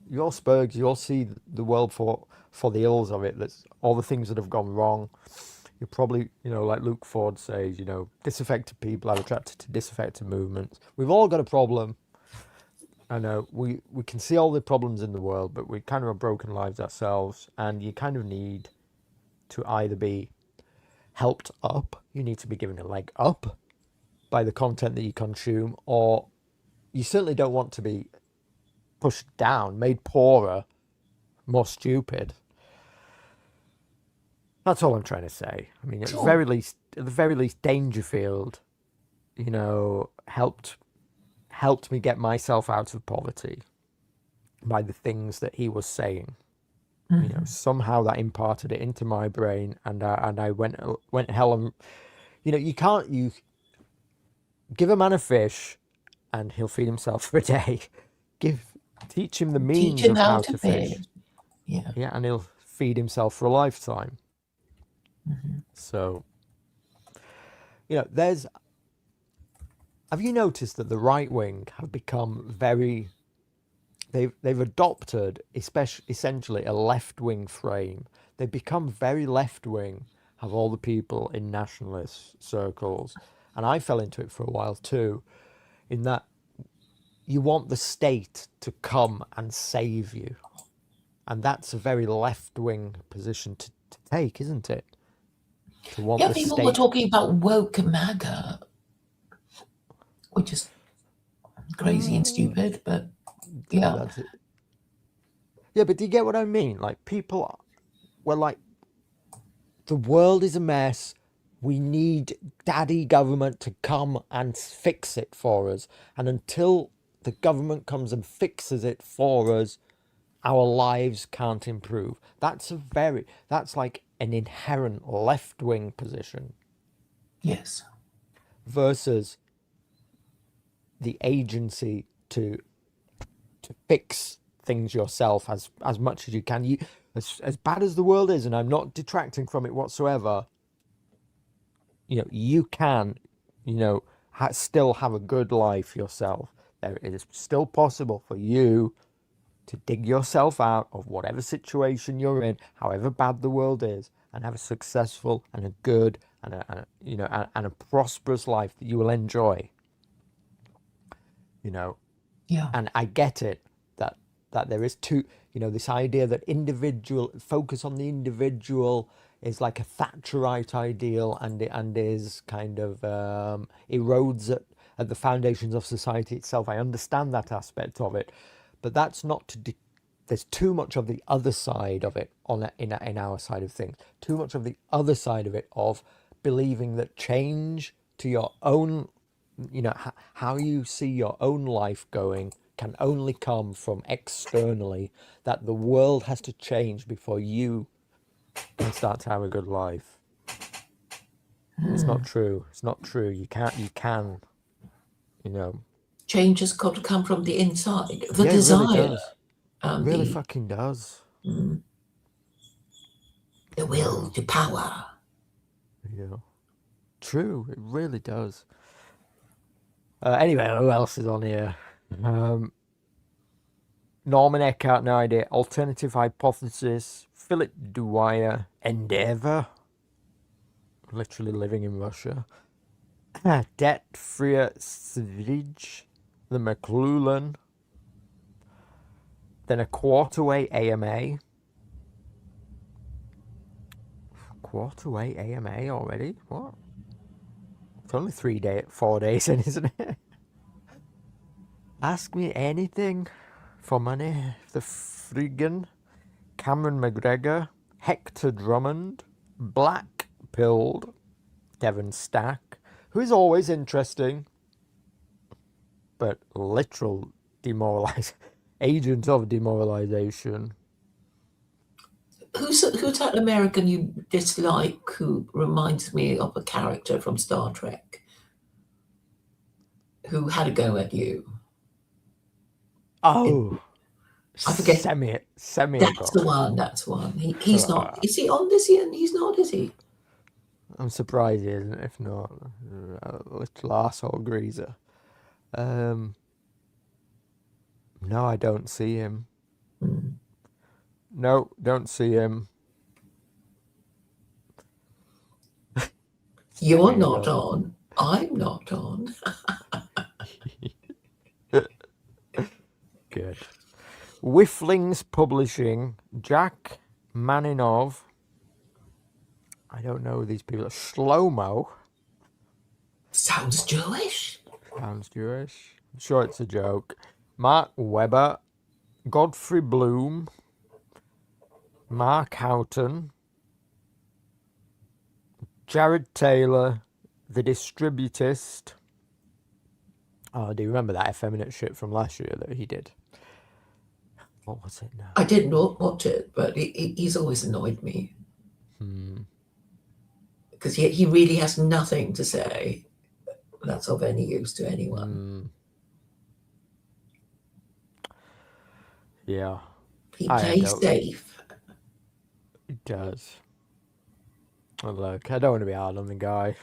you're all spurgs. You all see the world for the ills of it. That's all the things that have gone wrong. You're probably, like Luke Ford says, disaffected people are attracted to disaffected movements. We've all got a problem. I know we can see all the problems in the world, but we kind of have broken lives ourselves, and you kind of need to either be helped up, you need to be given a leg up by the content that you consume, or you certainly don't want to be pushed down, made poorer, more stupid. That's all I'm trying to say. I mean, at the very least, Dangerfield, helped me get myself out of poverty by the things that he was saying. Somehow that imparted it into my brain, and I went hell and you give a man a fish and he'll feed himself for a day. Teach him the means of how to fish. Yeah, and he'll feed himself for a lifetime. So, have you noticed that the right wing have become very, they've adopted essentially a left wing frame. They've become very left wing, have all the people in nationalist circles, and I fell into it for a while too, in that you want the state to come and save you. And that's a very left-wing position to take, isn't it? To want Yeah, the people state. were talking about woke MAGA, which is crazy and stupid, but yeah. That's it. Yeah, but do you get what I mean? Like, people were like, the world is a mess. We need daddy government to come and fix it for us. And until the government comes and fixes it for us, our lives can't improve. That's like an inherent left-wing position. Yes. Versus the agency to fix things yourself as much as you can. You, as bad as the world is, and I'm not detracting from it whatsoever, you can, still have a good life yourself. It is still possible for you to dig yourself out of whatever situation you're in, however bad the world is, and have a successful and a good and a prosperous life that you will enjoy. Yeah. And I get it that there is this idea that focus on the individual is like a Thatcherite ideal, and is kind of erodes at the foundations of society itself. I understand that aspect of it, but that's not there's too much of the other side of it in our side of things. Too much of the other side of it, of believing that change to your own, how you see your own life going, can only come from externally. That the world has to change before you can start to have a good life. It's not true. It's not true. You can. Change has got to come from the inside. The Yeah, desire. it really does. And Really the, fucking does. the will to power. Yeah. True. It really does. Anyway, who else is on here? Norman Eckhart, no idea. Alternative hypothesis. Philip Dwyer. Endeavour. Literally living in Russia. Det Fria Svrij. The McLuhan. Then a Quarterway AMA. Quarterway AMA already? What? It's only 4 days in, isn't it? Ask me anything for money. The Friggin, Cameron McGregor, Hector Drummond, Black Pilled, Devon Stack, who is always interesting, but literal agent of demoralization. Who's that American you dislike who reminds me of a character from Star Trek who had a go at you? Oh, I forget. Semi. That's the one. That's one. He's not. Is he on this yet? He's not, is he? I'm surprised he isn't. If not, a little arsehole greaser. No, I don't see him. No, don't see him. You're not on. I'm not on. Good. Whifflings Publishing, Jack Maninov. I don't know who these people are. Shlomo. Sounds Jewish. Sounds Jewish. I'm sure it's a joke. Mark Webber. Godfrey Bloom. Mark Houghton. Jared Taylor. The Distributist. Oh, do you remember that effeminate shit from last year that he did? What was it now? I did not watch it, but he's always annoyed me. Because he really has nothing to say that's of any use to anyone. Yeah. He plays safe. He does. Well, look, I don't want to be hard on the guy.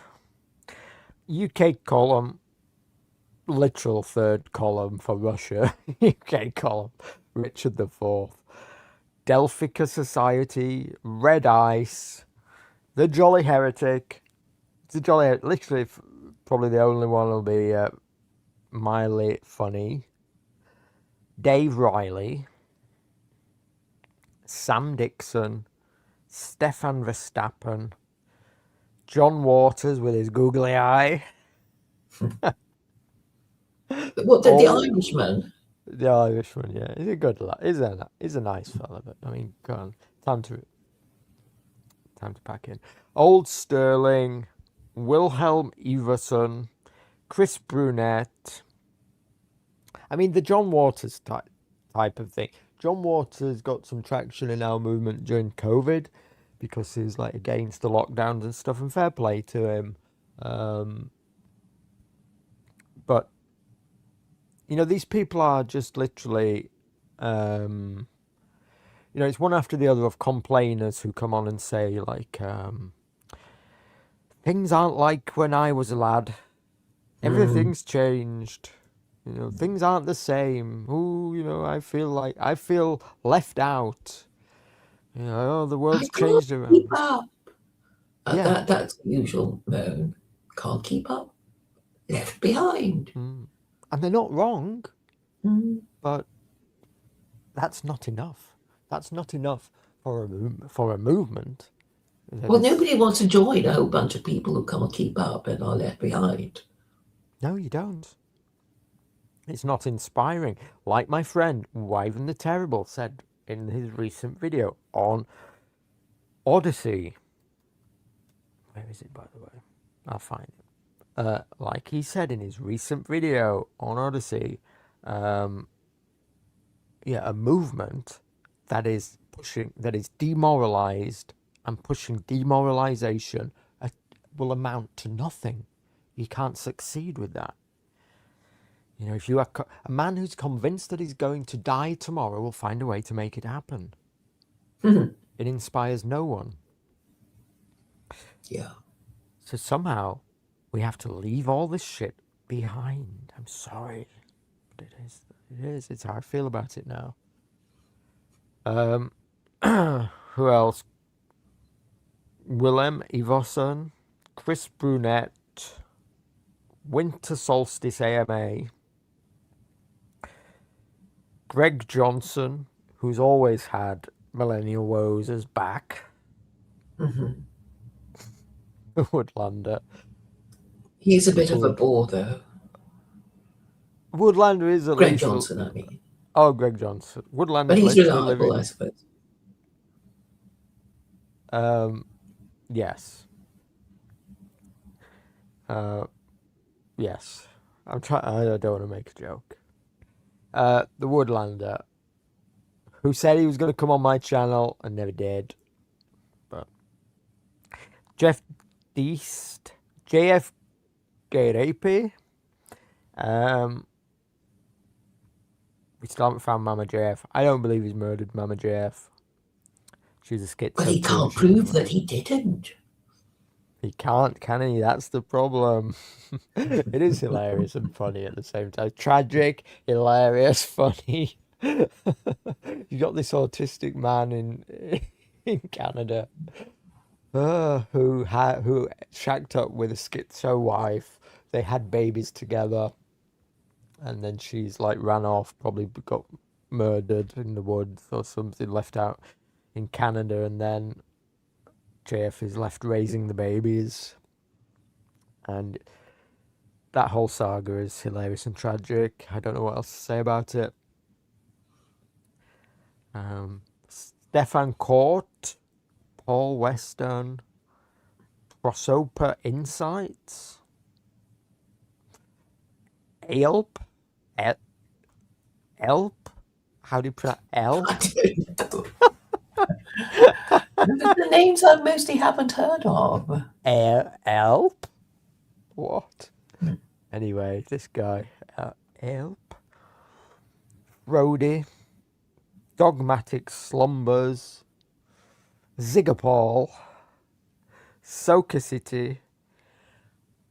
UK column. Literal third column for Russia. UK column. Richard IV. Delphica Society. Red Ice. The Jolly Heretic. Literally, probably the only one will be mildly funny. Dave Riley, Sam Dixon, Stefan Verstappen, John Waters with his googly eye. What, the Irishman? The Irishman, yeah. He's a good lad. He's a nice fella, but I mean, go on. Time to pack in. Old Sterling, Wilhelm Iverson, Chris Brunette. I mean, the John Waters type of thing. John Waters got some traction in our movement during COVID because he's like against the lockdowns and stuff, and fair play to him. But you know, these people are just literally, you know, it's one after the other of complainers who come on and say like, things aren't like when I was a lad. Everything's changed. You know, things aren't the same. Ooh, you know, I feel left out. You know, oh, the world's changed around. Keep up. That's the usual moan. Can't keep up. Left behind. And they're not wrong, but that's not enough. That's not enough for a movement. Well, nobody wants to join a whole bunch of people who can't keep up and are left behind. No, you don't. It's not inspiring. Like my friend Wyvern the Terrible said in his recent video on Odyssey. Where is it, by the way? I'll find it. Like he said in his recent video on Odyssey, a movement that is demoralized and pushing demoralization will amount to nothing. You can't succeed with that. You know, if you are a man who's convinced that he's going to die tomorrow will find a way to make it happen. It inspires no one. Yeah. So somehow we have to leave all this shit behind. I'm sorry, but it is. It's how I feel about it now. Who else? Willem Iverson, Chris Brunette, Winter Solstice AMA, Greg Johnson, who's always had Millennial Woes as back. Woodlander. He's a bit of a bore, though. Woodlander is at Greg least... Johnson, I mean. Oh, Greg Johnson. Woodlander, but he's reliable, I suppose. Yes. Yes. I'm trying. I don't want to make a joke. The Woodlander, who said he was going to come on my channel and never did. But Jeff Deist, JF Garepe. We still haven't found Mama JF. I don't believe he's murdered Mama JF. She's a schizo. But he can't prove that he didn't. He can't, can he? That's the problem. It is hilarious and funny at the same time. Tragic, hilarious, funny. You got this autistic man in Canada who shacked up with a schizo wife. They had babies together, and then she's like ran off, probably got murdered in the woods or something, left out in Canada, and then JF is left raising the babies, and that whole saga is hilarious and tragic. I don't know what else to say about it. Stefan Court, Paul Weston, Prosopa Insights, Elp, how do you pronounce Elp? The names I mostly haven't heard of. Elp? What? Anyway, this guy, Elp, Rhodey, Dogmatic Slumbers, Zigapol, Soka City,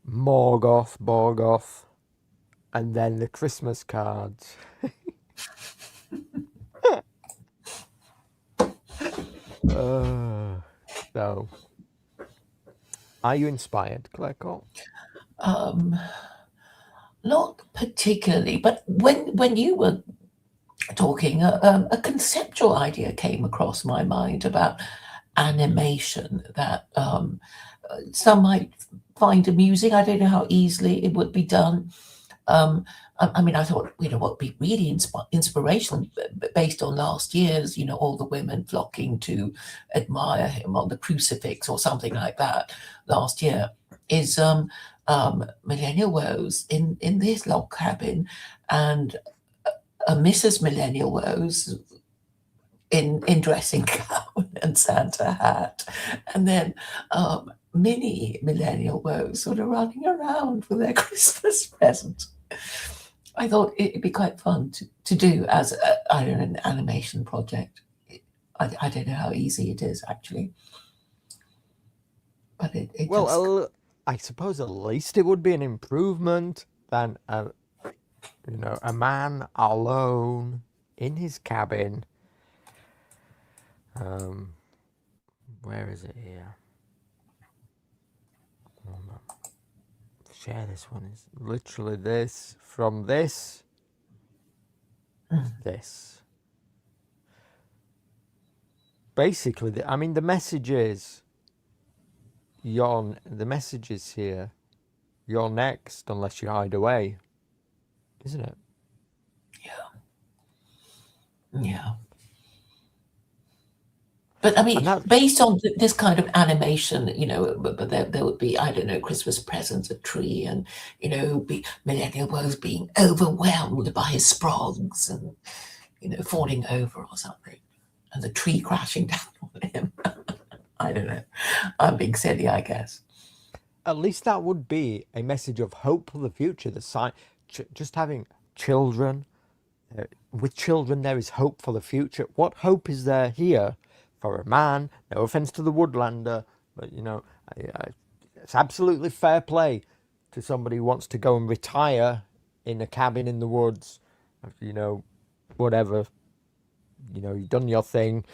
Morgoth, and then the Christmas cards. So, are you inspired, Claire Cole? Not particularly, but when you were talking, a conceptual idea came across my mind about animation that some might find amusing. I don't know how easily it would be done. I mean, I thought, what would be really inspirational based on last year's, all the women flocking to admire him on the crucifix or something like that last year, is Millennial Woes in this log cabin, and a Mrs. Millennial Woes in dressing gown and Santa hat, and then mini Millennial Woes sort of running around with their Christmas presents. I thought it'd be quite fun to do as an animation project. I don't know how easy it is actually, but it Well, I suppose at least it would be an improvement than a man alone in his cabin. Where is it here? Share this one. Is literally this from this. This. Basically, the message is the message is here. You're next unless you hide away, isn't it? Yeah. But I mean, based on this kind of animation, but there would be, I don't know, Christmas presents, a tree, and, be Millennial Woes being overwhelmed by his sprogs and, falling over or something, and the tree crashing down on him. I don't know. I'm being silly, I guess. At least that would be a message of hope for the future. Just having children, with children there is hope for the future. What hope is there here for a man? No offense to the Woodlander, but it's absolutely fair play to somebody who wants to go and retire in a cabin in the woods. Whatever. You've done your thing,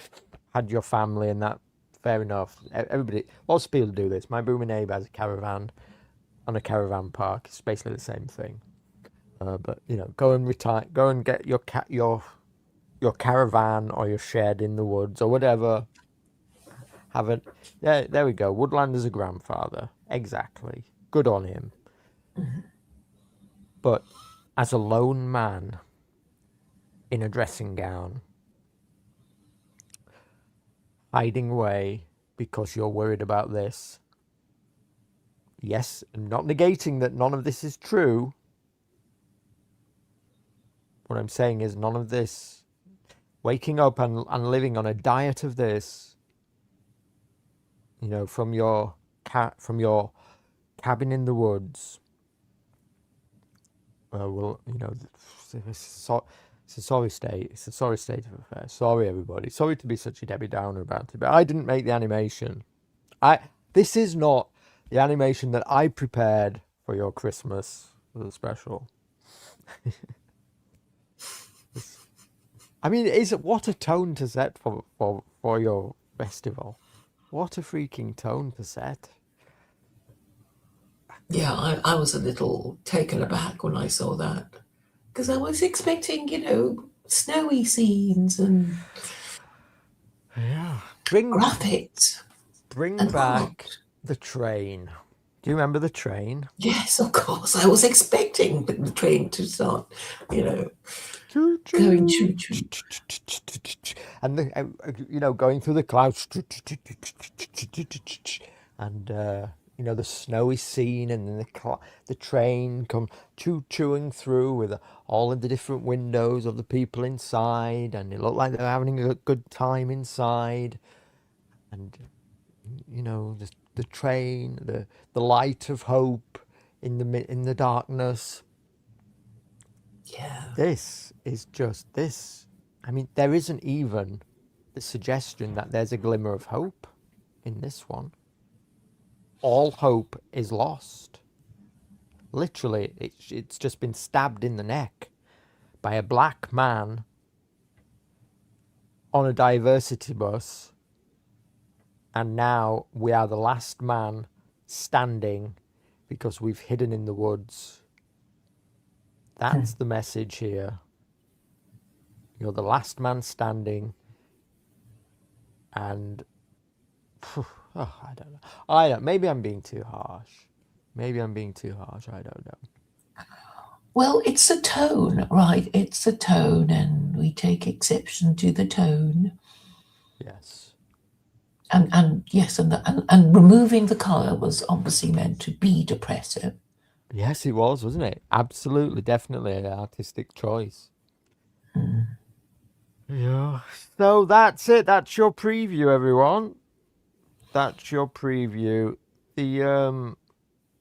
had your family, and that. Fair enough. Everybody, lots of people do this. My booming neighbour has a caravan on a caravan park. It's basically the same thing. But go and retire. Go and get your caravan or your shed in the woods or whatever. There we go. Woodlander's a grandfather. Exactly. Good on him. But as a lone man in a dressing gown, hiding away because you're worried about this. Yes, I'm not negating that none of this is true. What I'm saying is none of this, waking up and living on a diet of this, from your cabin in the woods. It's a sorry state. It's a sorry state of affairs. Sorry, everybody. Sorry to be such a Debbie Downer about it, but I didn't make the animation. This is not the animation that I prepared for your Christmas special. What a tone to set for your festival. What a freaking tone to set. Yeah, I was a little taken aback when I saw that. Because I was expecting, snowy scenes and graphics. Bring back the train. Do you remember the train? Yes, of course. I was expecting the train to start, going choo-choo. And, going through the clouds. And, the snowy scene, and then the train come choo-chooing through with all of the different windows of the people inside, and it looked like they're having a good time inside. And, the train, the light of hope in the darkness. Yeah. This is just this. There isn't even the suggestion that there's a glimmer of hope in this one. All hope is lost. Literally, it's just been stabbed in the neck by a black man on a diversity bus, and now we are the last man standing because we've hidden in the woods. That's the message here. You're the last man standing. And I don't know. Maybe I'm being too harsh. I don't know. Well, it's the tone, right? It's the tone, and we take exception to the tone. Yes. And yes, and removing the colour was obviously meant to be depressive. Yes, it was, wasn't it? Absolutely, definitely an artistic choice. Yeah. So that's it. That's your preview, everyone. That's your preview. The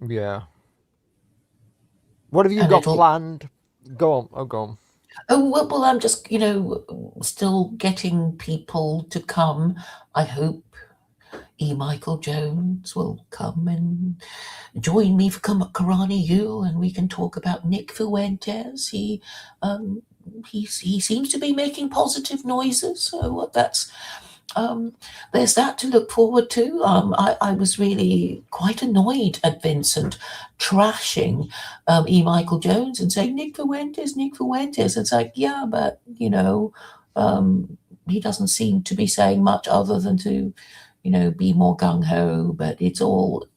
yeah. What have you got planned? Go on. Oh, go on. Oh, well, I'm just, still getting people to come. I hope Michael Jones will come and join me for Millenniyule, and we can talk about Nick Fuentes. He seems to be making positive noises, so that's there's that to look forward to. I was really quite annoyed at Vincent trashing Michael Jones and saying Nick Fuentes. It's like, yeah, but he doesn't seem to be saying much other than to be more gung-ho. But it's sort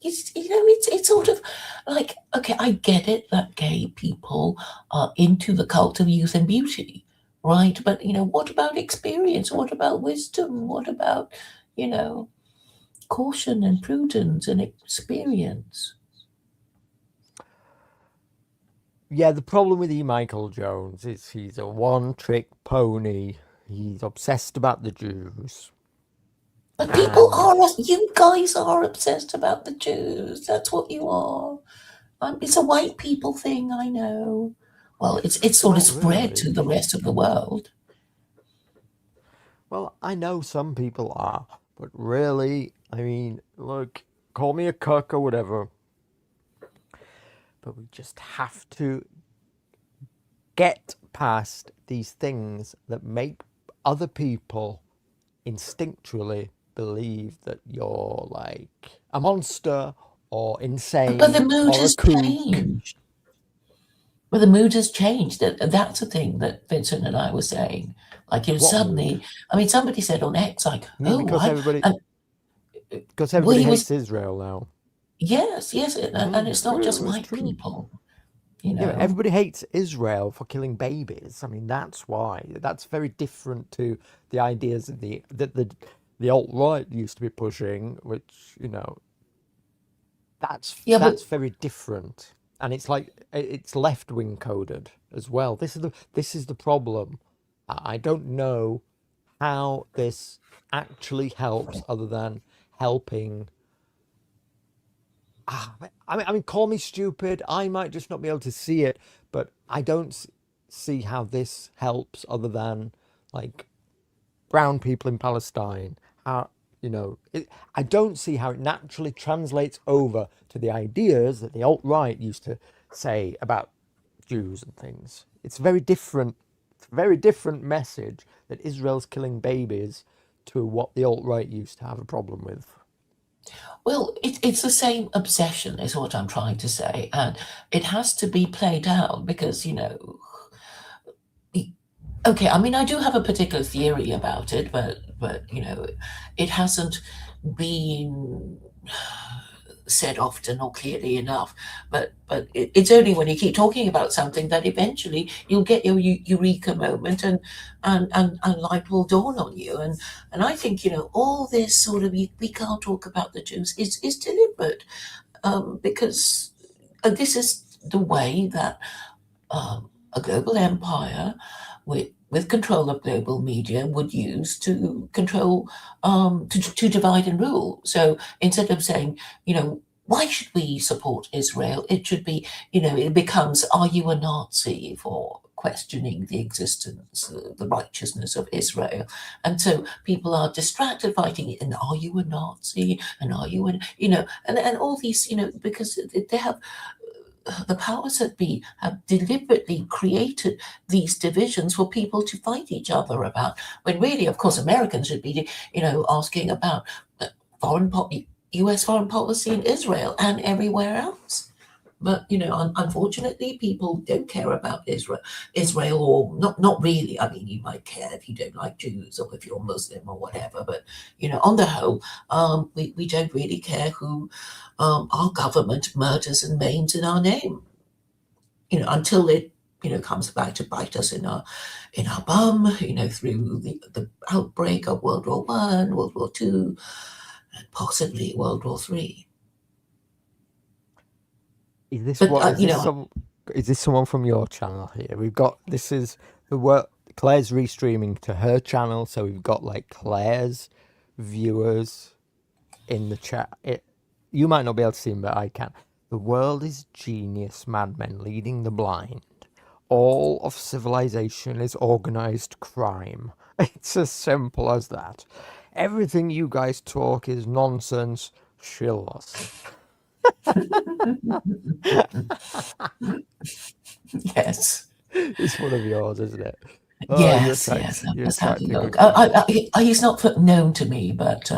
of like, okay, I get it that gay people are into the cult of youth and beauty, right? But what about experience? What about wisdom? What about caution and prudence and experience? Yeah, the problem with Michael Jones is he's a one-trick pony. He's obsessed about the Jews. But you guys are obsessed about the Jews. That's what you are. It's a white people thing, I know. Well, it's sort of spread to the rest of the world. Well, I know some people are, but really, I mean, look, call me a cuck or whatever, but we just have to get past these things that make other people instinctually believe that you're like a monster or insane. But the mood has changed. Well, the mood has changed. That's the thing that Vincent and I were saying. Like, suddenly, mood? I mean, somebody said on X, like, because everybody hates Israel now. Yes, and it's not just white people. Yeah, everybody hates Israel for killing babies. I mean, that's why. That's very different to the ideas of the alt-right used to be pushing, which that's very different. And it's like it's left-wing coded as well. This is the problem. I don't know how this actually helps, other than helping. I mean, call me stupid. I might just not be able to see it, but I don't see how this helps, other than like brown people in Palestine. I don't see how it naturally translates over to the ideas that the alt-right used to say about Jews and things. It's very different. It's a very different message that Israel's killing babies to what the alt-right used to have a problem with. Well, it's the same obsession is what I'm trying to say, and it has to be played out because, okay, I mean, I do have a particular theory about it, but it hasn't been said often or clearly enough. But it's only when you keep talking about something that eventually you'll get your eureka moment, and light will dawn on you. And I think all this sort of we can't talk about the Jews is deliberate, because this is the way that a global empire with control of global media would use to control, to divide and rule. So instead of saying, why should we support Israel? It should be, it becomes, are you a Nazi for questioning the existence, the righteousness of Israel? And so people are distracted fighting it. And are you a Nazi? And are you, and all these, because they have, the powers that be have deliberately created these divisions for people to fight each other about, when really, of course, Americans should be, asking about US foreign policy in Israel and everywhere else. But unfortunately, people don't care about Israel, or not really. I mean, you might care if you don't like Jews or if you're Muslim or whatever. But on the whole, we don't really care who our government murders and maims in our name. Until it comes back to bite us in our bum. Through the outbreak of World War One, World War Two, and possibly World War Three. Is this But, is this someone from your channel here? This is the work. Claire's restreaming to her channel, so we've got like Claire's viewers in the chat. You might not be able to see them, but I can. The world is genius, madmen leading the blind. All of civilization is organized crime. It's as simple as that. Everything you guys talk is nonsense. Shill us. Yes. It's one of yours, isn't it? Yes. Let's have a look. He's not known to me, but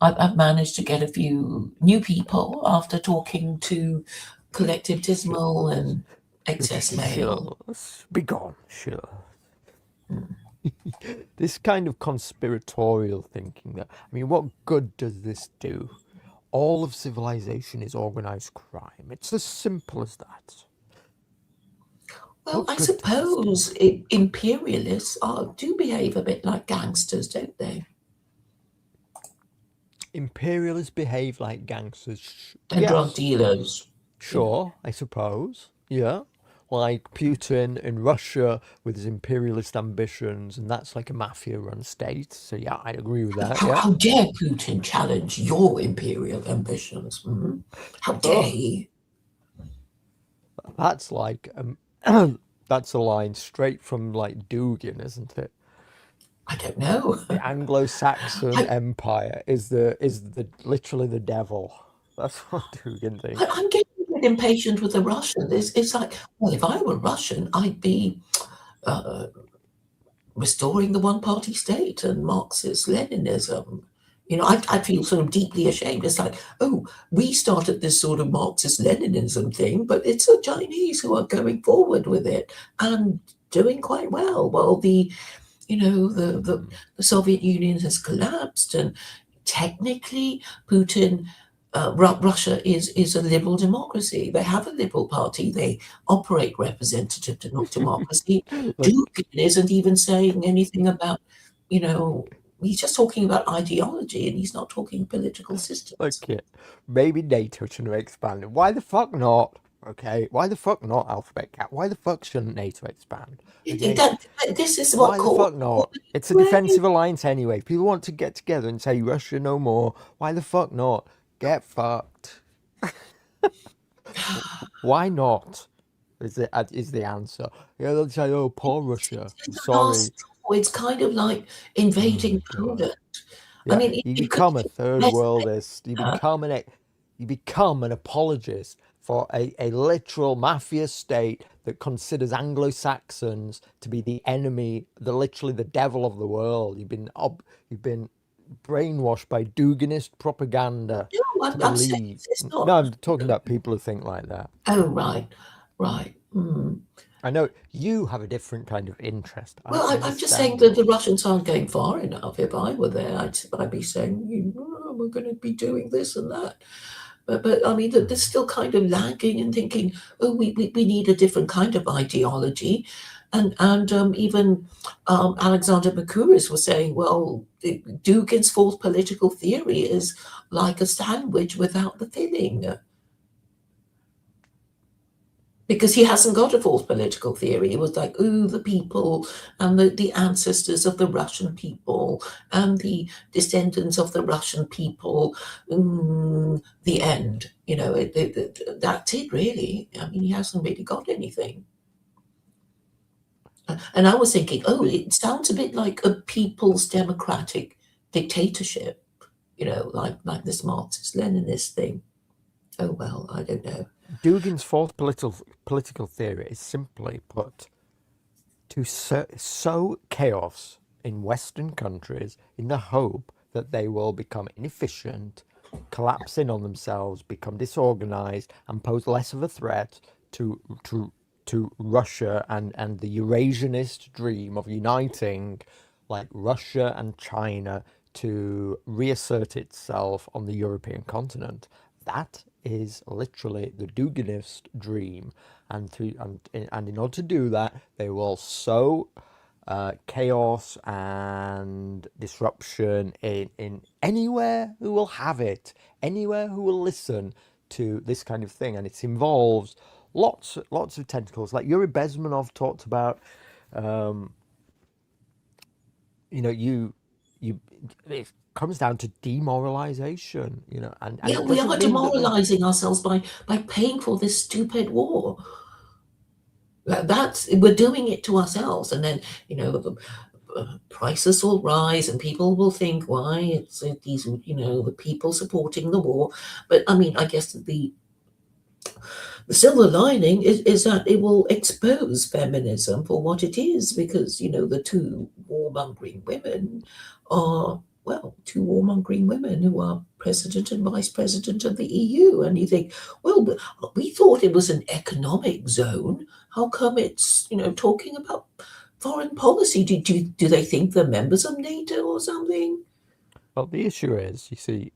I've managed to get a few new people after talking to Collective Dismal and Excess Mail. Be gone, sure. This kind of conspiratorial thinking, what good does this do? All of civilization is organized crime. It's as simple as that. Well, I suppose imperialists do behave a bit like gangsters, don't they? Imperialists behave like gangsters. And drug dealers. Sure, I suppose. Yeah. Like Putin in Russia with his imperialist ambitions, and that's like a mafia-run state. So yeah, I'd agree with that. How dare Putin challenge your imperial ambitions? Mm-hmm. How dare he? That's like that's a line straight from like Dugin, isn't it? I don't know. The Anglo-Saxon Empire is literally the devil. That's what Dugin thinks. I'm getting a bit impatient with the Russians. It's like, well, if I were Russian, I'd be restoring the one-party state and Marxist-Leninism. I feel sort of deeply ashamed. It's like, oh, we started this sort of Marxist-Leninism thing, but it's the Chinese who are going forward with it and doing quite well. Well, the Soviet Union has collapsed, and technically, Russia is a liberal democracy. They have a liberal party. They operate representative democracy. Dugin isn't even saying anything about, he's just talking about ideology, and he's not talking political systems. Okay, maybe NATO shouldn't have expanded. Why the fuck not? Okay, why the fuck not, Alphabet Cat? Why the fuck shouldn't NATO expand? Okay? This is what. Why the fuck not? It's a defensive alliance anyway. People want to get together and say Russia no more. Why the fuck not? Get fucked. Why not? Is the answer? Yeah, they'll say, "Oh, poor Russia." Sorry. It's kind of like invading Poland. Yeah. You become a third worldist. You become an apologist for a literal mafia state that considers Anglo-Saxons to be the enemy, literally the devil of the world. You've been brainwashed by Duginist propaganda. No, I'm saying it's not. No, I'm talking about people who think like that. Oh, right. Mm. I know you have a different kind of interest. Well, I'm just saying that the Russians aren't going far enough. If I were there, I'd be saying, we're going to be doing this and that. But I mean, they're still kind of lagging and thinking, oh, we need a different kind of ideology. And even Alexander Mercouris was saying, well, Dugin's fourth political theory is like a sandwich without the filling. Because he hasn't got a fourth political theory. It was like, ooh, the people and the ancestors of the Russian people and the descendants of the Russian people, the end. That's it, really. I mean, he hasn't really got anything. And I was thinking, oh, it sounds a bit like a people's democratic dictatorship, like this Marxist-Leninist thing. Oh, well, I don't know. Dugin's fourth political theory is simply put to sow chaos in Western countries in the hope that they will become inefficient collapse in on themselves, become disorganized, and pose less of a threat to Russia and the Eurasianist dream of uniting like Russia and China to reassert itself on the European continent. That is literally the Duginist dream, and in order to do that, they will sow chaos and disruption in anywhere who will have it, anywhere who will listen to this kind of thing, and it involves lots of tentacles. Like Yuri Bezmenov talked about, it comes down to demoralization, and Yeah, it we doesn't are mean that demoralizing ourselves by paying for this stupid war. We're doing it to ourselves, and then the prices will rise, and people will think, why it's these the people supporting the war. But I mean, I guess the silver lining is that it will expose feminism for what it is, because the two warmongering women are two warmongering women who are president and vice president of the EU, and you think, well, we thought it was an economic zone. How come it's talking about foreign policy? Do they think they're members of NATO or something? Well, the issue is, you see,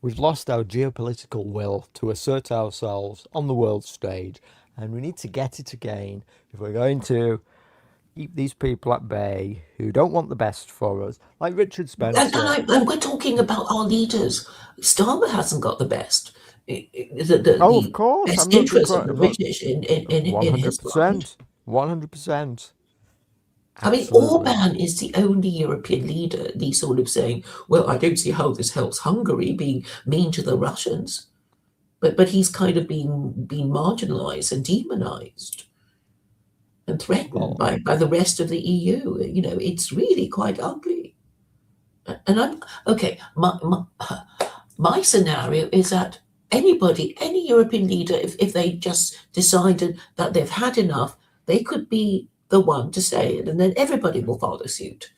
we've lost our geopolitical will to assert ourselves on the world stage, and we need to get it again if we're going to keep these people at bay who don't want the best for us, like Richard Spencer. And we're talking about our leaders. Starmer hasn't got the best. Of course, best interest of the British in his mind. 100%. I mean, Orban is the only European leader, the sort of saying, well, I don't see how this helps Hungary being mean to the Russians. But he's kind of been marginalized and demonized and threatened by the rest of the EU. It's really quite ugly. And I'm okay. My scenario is that any European leader, if they just decided that they've had enough, they could be the one to say it, and then everybody will follow suit.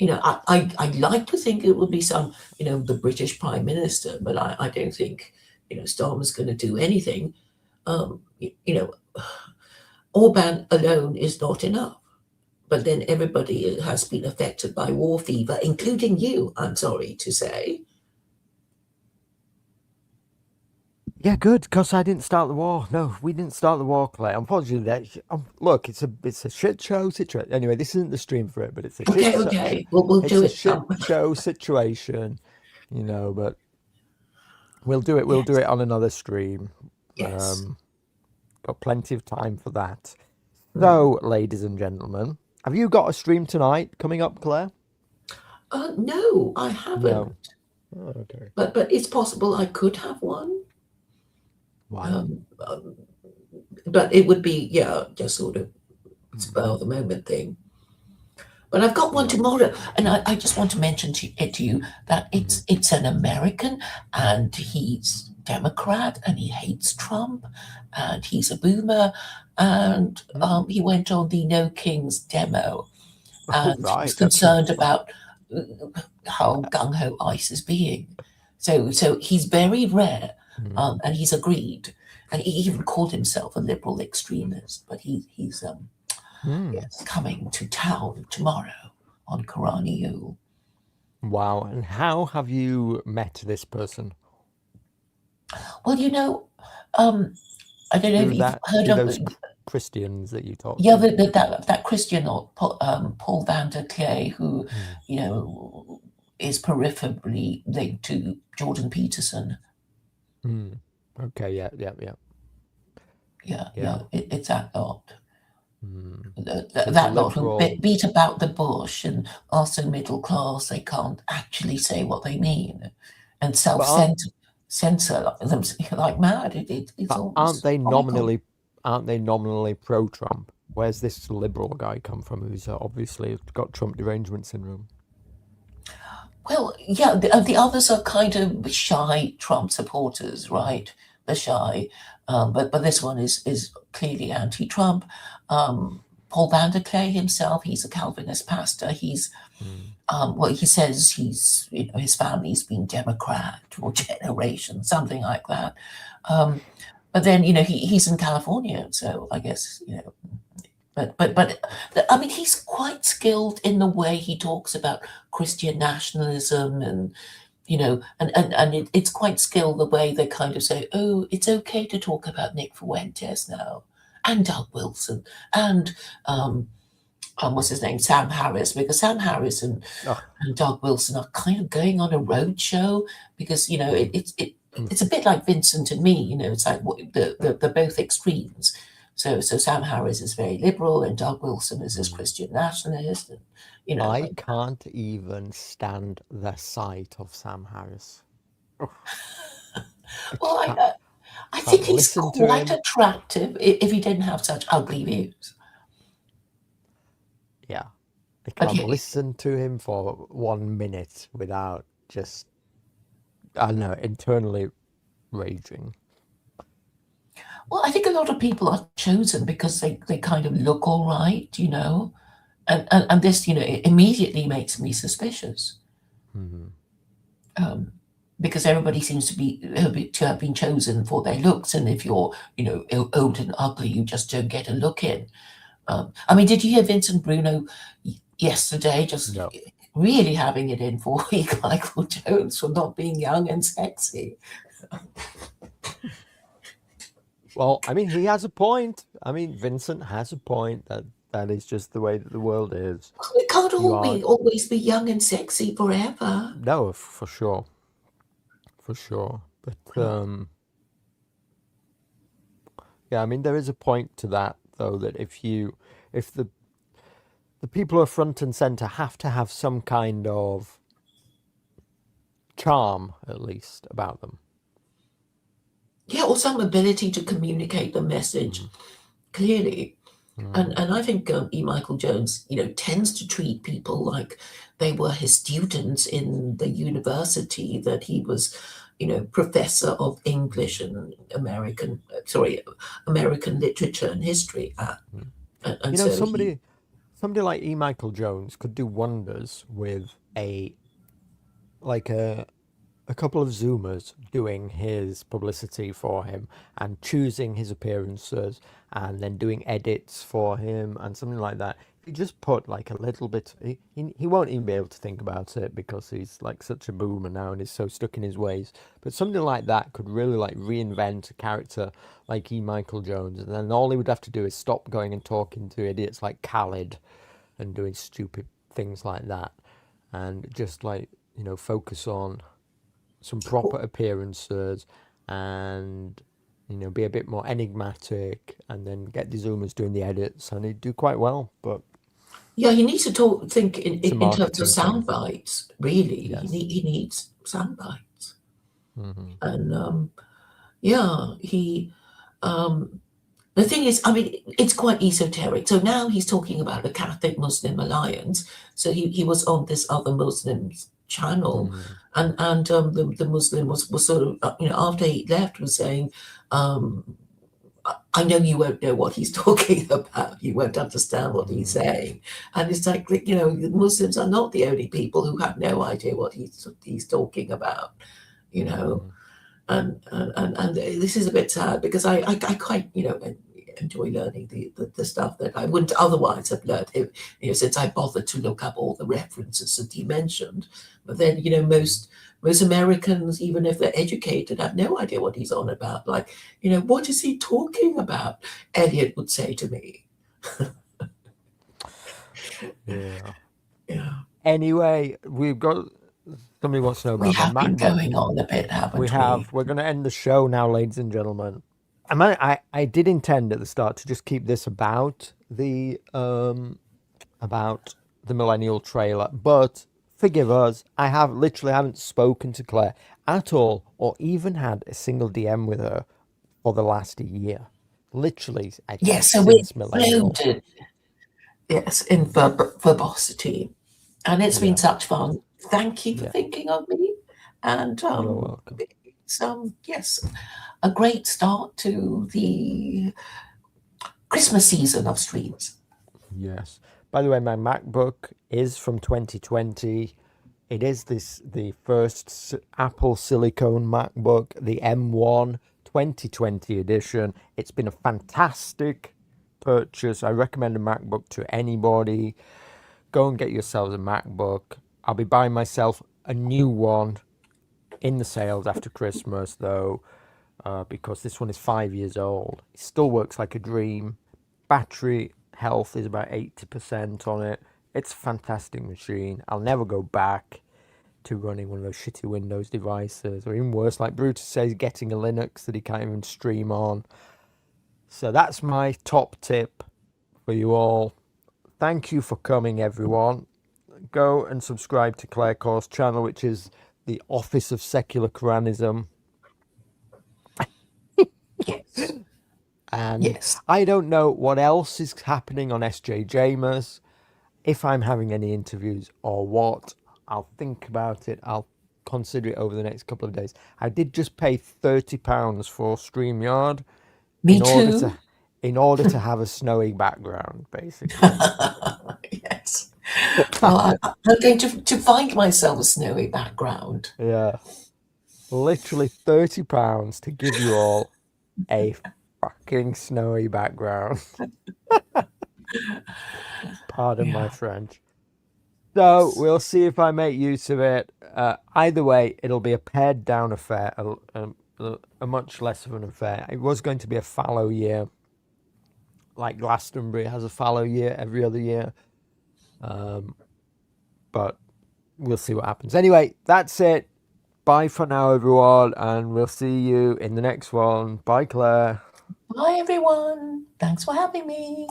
I'd like to think it would be the British Prime Minister, but I don't think Starmer's going to do anything. Orban alone is not enough. But then everybody has been affected by war fever, including you, I'm sorry to say. Yeah, good, because I didn't start the war. No, we didn't start the war, Claire. Unfortunately, look, it's a shit show situation. Anyway, this isn't the stream for it, but it's a okay. We'll do it. Shit show situation, but we'll do it. We'll do it on another stream. Yes. Got plenty of time for that. So, ladies and gentlemen, have you got a stream tonight coming up, Claire? No, I haven't. No. Oh, okay. But it's possible I could have one. Wow. But it would be, just sort of spur of the moment thing. But I've got one tomorrow, and I just want to mention to you that it's an American, and he's Democrat, and he hates Trump, and he's a boomer, and he went on the No Kings demo, and was concerned about how gung-ho ICE is being. So he's very rare, and he's agreed, and he even called himself a liberal extremist, but he's coming to town tomorrow on Millenniyule. Wow. And how have you met this person? Well, I don't know if you've heard of those Christians that you talked Yeah, to. that Christian, Paul van der Klee, who, is peripherally linked to Jordan Peterson. Okay, yeah. It's that lot. That lot who beat about the bush and are so middle class they can't actually say what they mean, and self-censor them like mad. It's aren't they nominally pro-Trump? Where's this liberal guy come from who's obviously got Trump derangement syndrome? Well, yeah, the others are kind of shy Trump supporters, right? They're shy, but this one is clearly anti-Trump. Paul van der Clay himself, he's a Calvinist pastor. He's well, he says he's, you know, his family's been Democrat for generations, something like that. But then, you know, he's in California, so I guess, you know, but I mean, he's quite skilled in the way he talks about Christian nationalism, and you know, and it's quite skilled the way they kind of say, oh, it's okay to talk about Nick Fuentes now, and Doug Wilson, and what's his name, Sam Harris, because Sam Harris and Doug Wilson are kind of going on a road show, because you know it's a bit like Vincent and me, you know, it's like the both extremes. So Sam Harris is very liberal, and Doug Wilson is this Christian nationalist, and you know. I can't even stand the sight of Sam Harris. Well, I think he's quite attractive if he didn't have such ugly views. Yeah, I can't listen to him for 1 minute without just, I don't know, internally raging. Well, I think a lot of people are chosen because they kind of look all right, you know, and this, you know, it immediately makes me suspicious. Because everybody seems to have been chosen for their looks, and if you're, you know, old and ugly, you just don't get a look in. I mean, did you hear Vincent Bruno yesterday just really having it in for Michael Jones for not being young and sexy? Well, I mean, he has a point. I mean, Vincent has a point that is just the way that the world is. It can't always be young and sexy forever. No, for sure. For sure. But, yeah, I mean, there is a point to that, though, that if the people who are front and center have to have some kind of charm, at least, about them. Yeah, or some ability to communicate the message clearly. And I think E. Michael Jones, you know, tends to treat people like they were his students in the university that he was, you know, professor of English and American literature and history at. And you know, so somebody like E. Michael Jones could do wonders with a couple of Zoomers doing his publicity for him and choosing his appearances and then doing edits for him and something like that. If you just put like a little bit, he won't even be able to think about it because he's like such a boomer now and he's so stuck in his ways. But something like that could really like reinvent a character like E. Michael Jones, and then all he would have to do is stop going and talking to idiots like Khaled and doing stupid things like that, and just like, you know, focus on some proper appearances and, you know, be a bit more enigmatic, and then get the Zoomers doing the edits, and he'd do quite well. But yeah, he needs to think in terms of sound bites, really. Yes. He needs sound bites. And yeah, the thing is, I mean, it's quite esoteric. So now he's talking about the Catholic Muslim Alliance. So he was on this other Muslims channel, and the Muslim was sort of, you know, after he left, was saying, I know you won't know what he's talking about. You won't understand what he's saying. And it's like, you know, the Muslims are not the only people who have no idea what he's talking about, you know. And this is a bit sad because I quite, you know, enjoy learning the stuff that I wouldn't otherwise have learned, you know, since I bothered to look up all the references that he mentioned. But then, you know, most Americans, even if they're educated, have no idea what he's on about. Like, you know, what is he talking about? Elliot would say to me. Yeah. Anyway, we've got somebody wants to know about. We have been going on a bit, haven't we? We're going to end the show now, ladies and gentlemen. I did intend at the start to just keep this about the Millennial trailer, but forgive us, I haven't spoken to Claire at all, or even had a single DM with her for the last year. Literally, So we're loaded, yes, in verbosity, and it's been such fun. Thank you for thinking of me, and you're welcome. Yes, a great start to the Christmas season of streams. Yes. By the way, my MacBook is from 2020. It is the first Apple silicone MacBook, the M1 2020 edition. It's been a fantastic purchase. I recommend a MacBook to anybody. Go and get yourselves a MacBook. I'll be buying myself a new one in the sales after Christmas, though, because this one is 5 years old. It still works like a dream. Battery health is about 80% on it. It's a fantastic machine. I'll never go back to running one of those shitty Windows devices, or even worse, like Brutus says, getting a Linux that he can't even stream on. So that's my top tip for you all. Thank you for coming, everyone. Go and subscribe to Claire Core's channel, which is the Office of Secular Quranism. Yes. And Yes. I don't know what else is happening on SJJMAS, if I'm having any interviews or what. I'll think about it. I'll consider it over the next couple of days. I did just pay £30 for StreamYard. Me In order to have a snowy background, basically. Yes. Well, I'm going to find myself a snowy background. Yeah. Literally £30 to give you all a fucking snowy background. Pardon my French. So we'll see if I make use of it. Either way, it'll be a pared down affair, a much less of an affair. It was going to be a fallow year, like Glastonbury has a fallow year every other year. But we'll see what happens. Anyway, that's it. Bye for now, everyone, and we'll see you in the next one. Bye, Claire. Bye, everyone. Thanks for having me.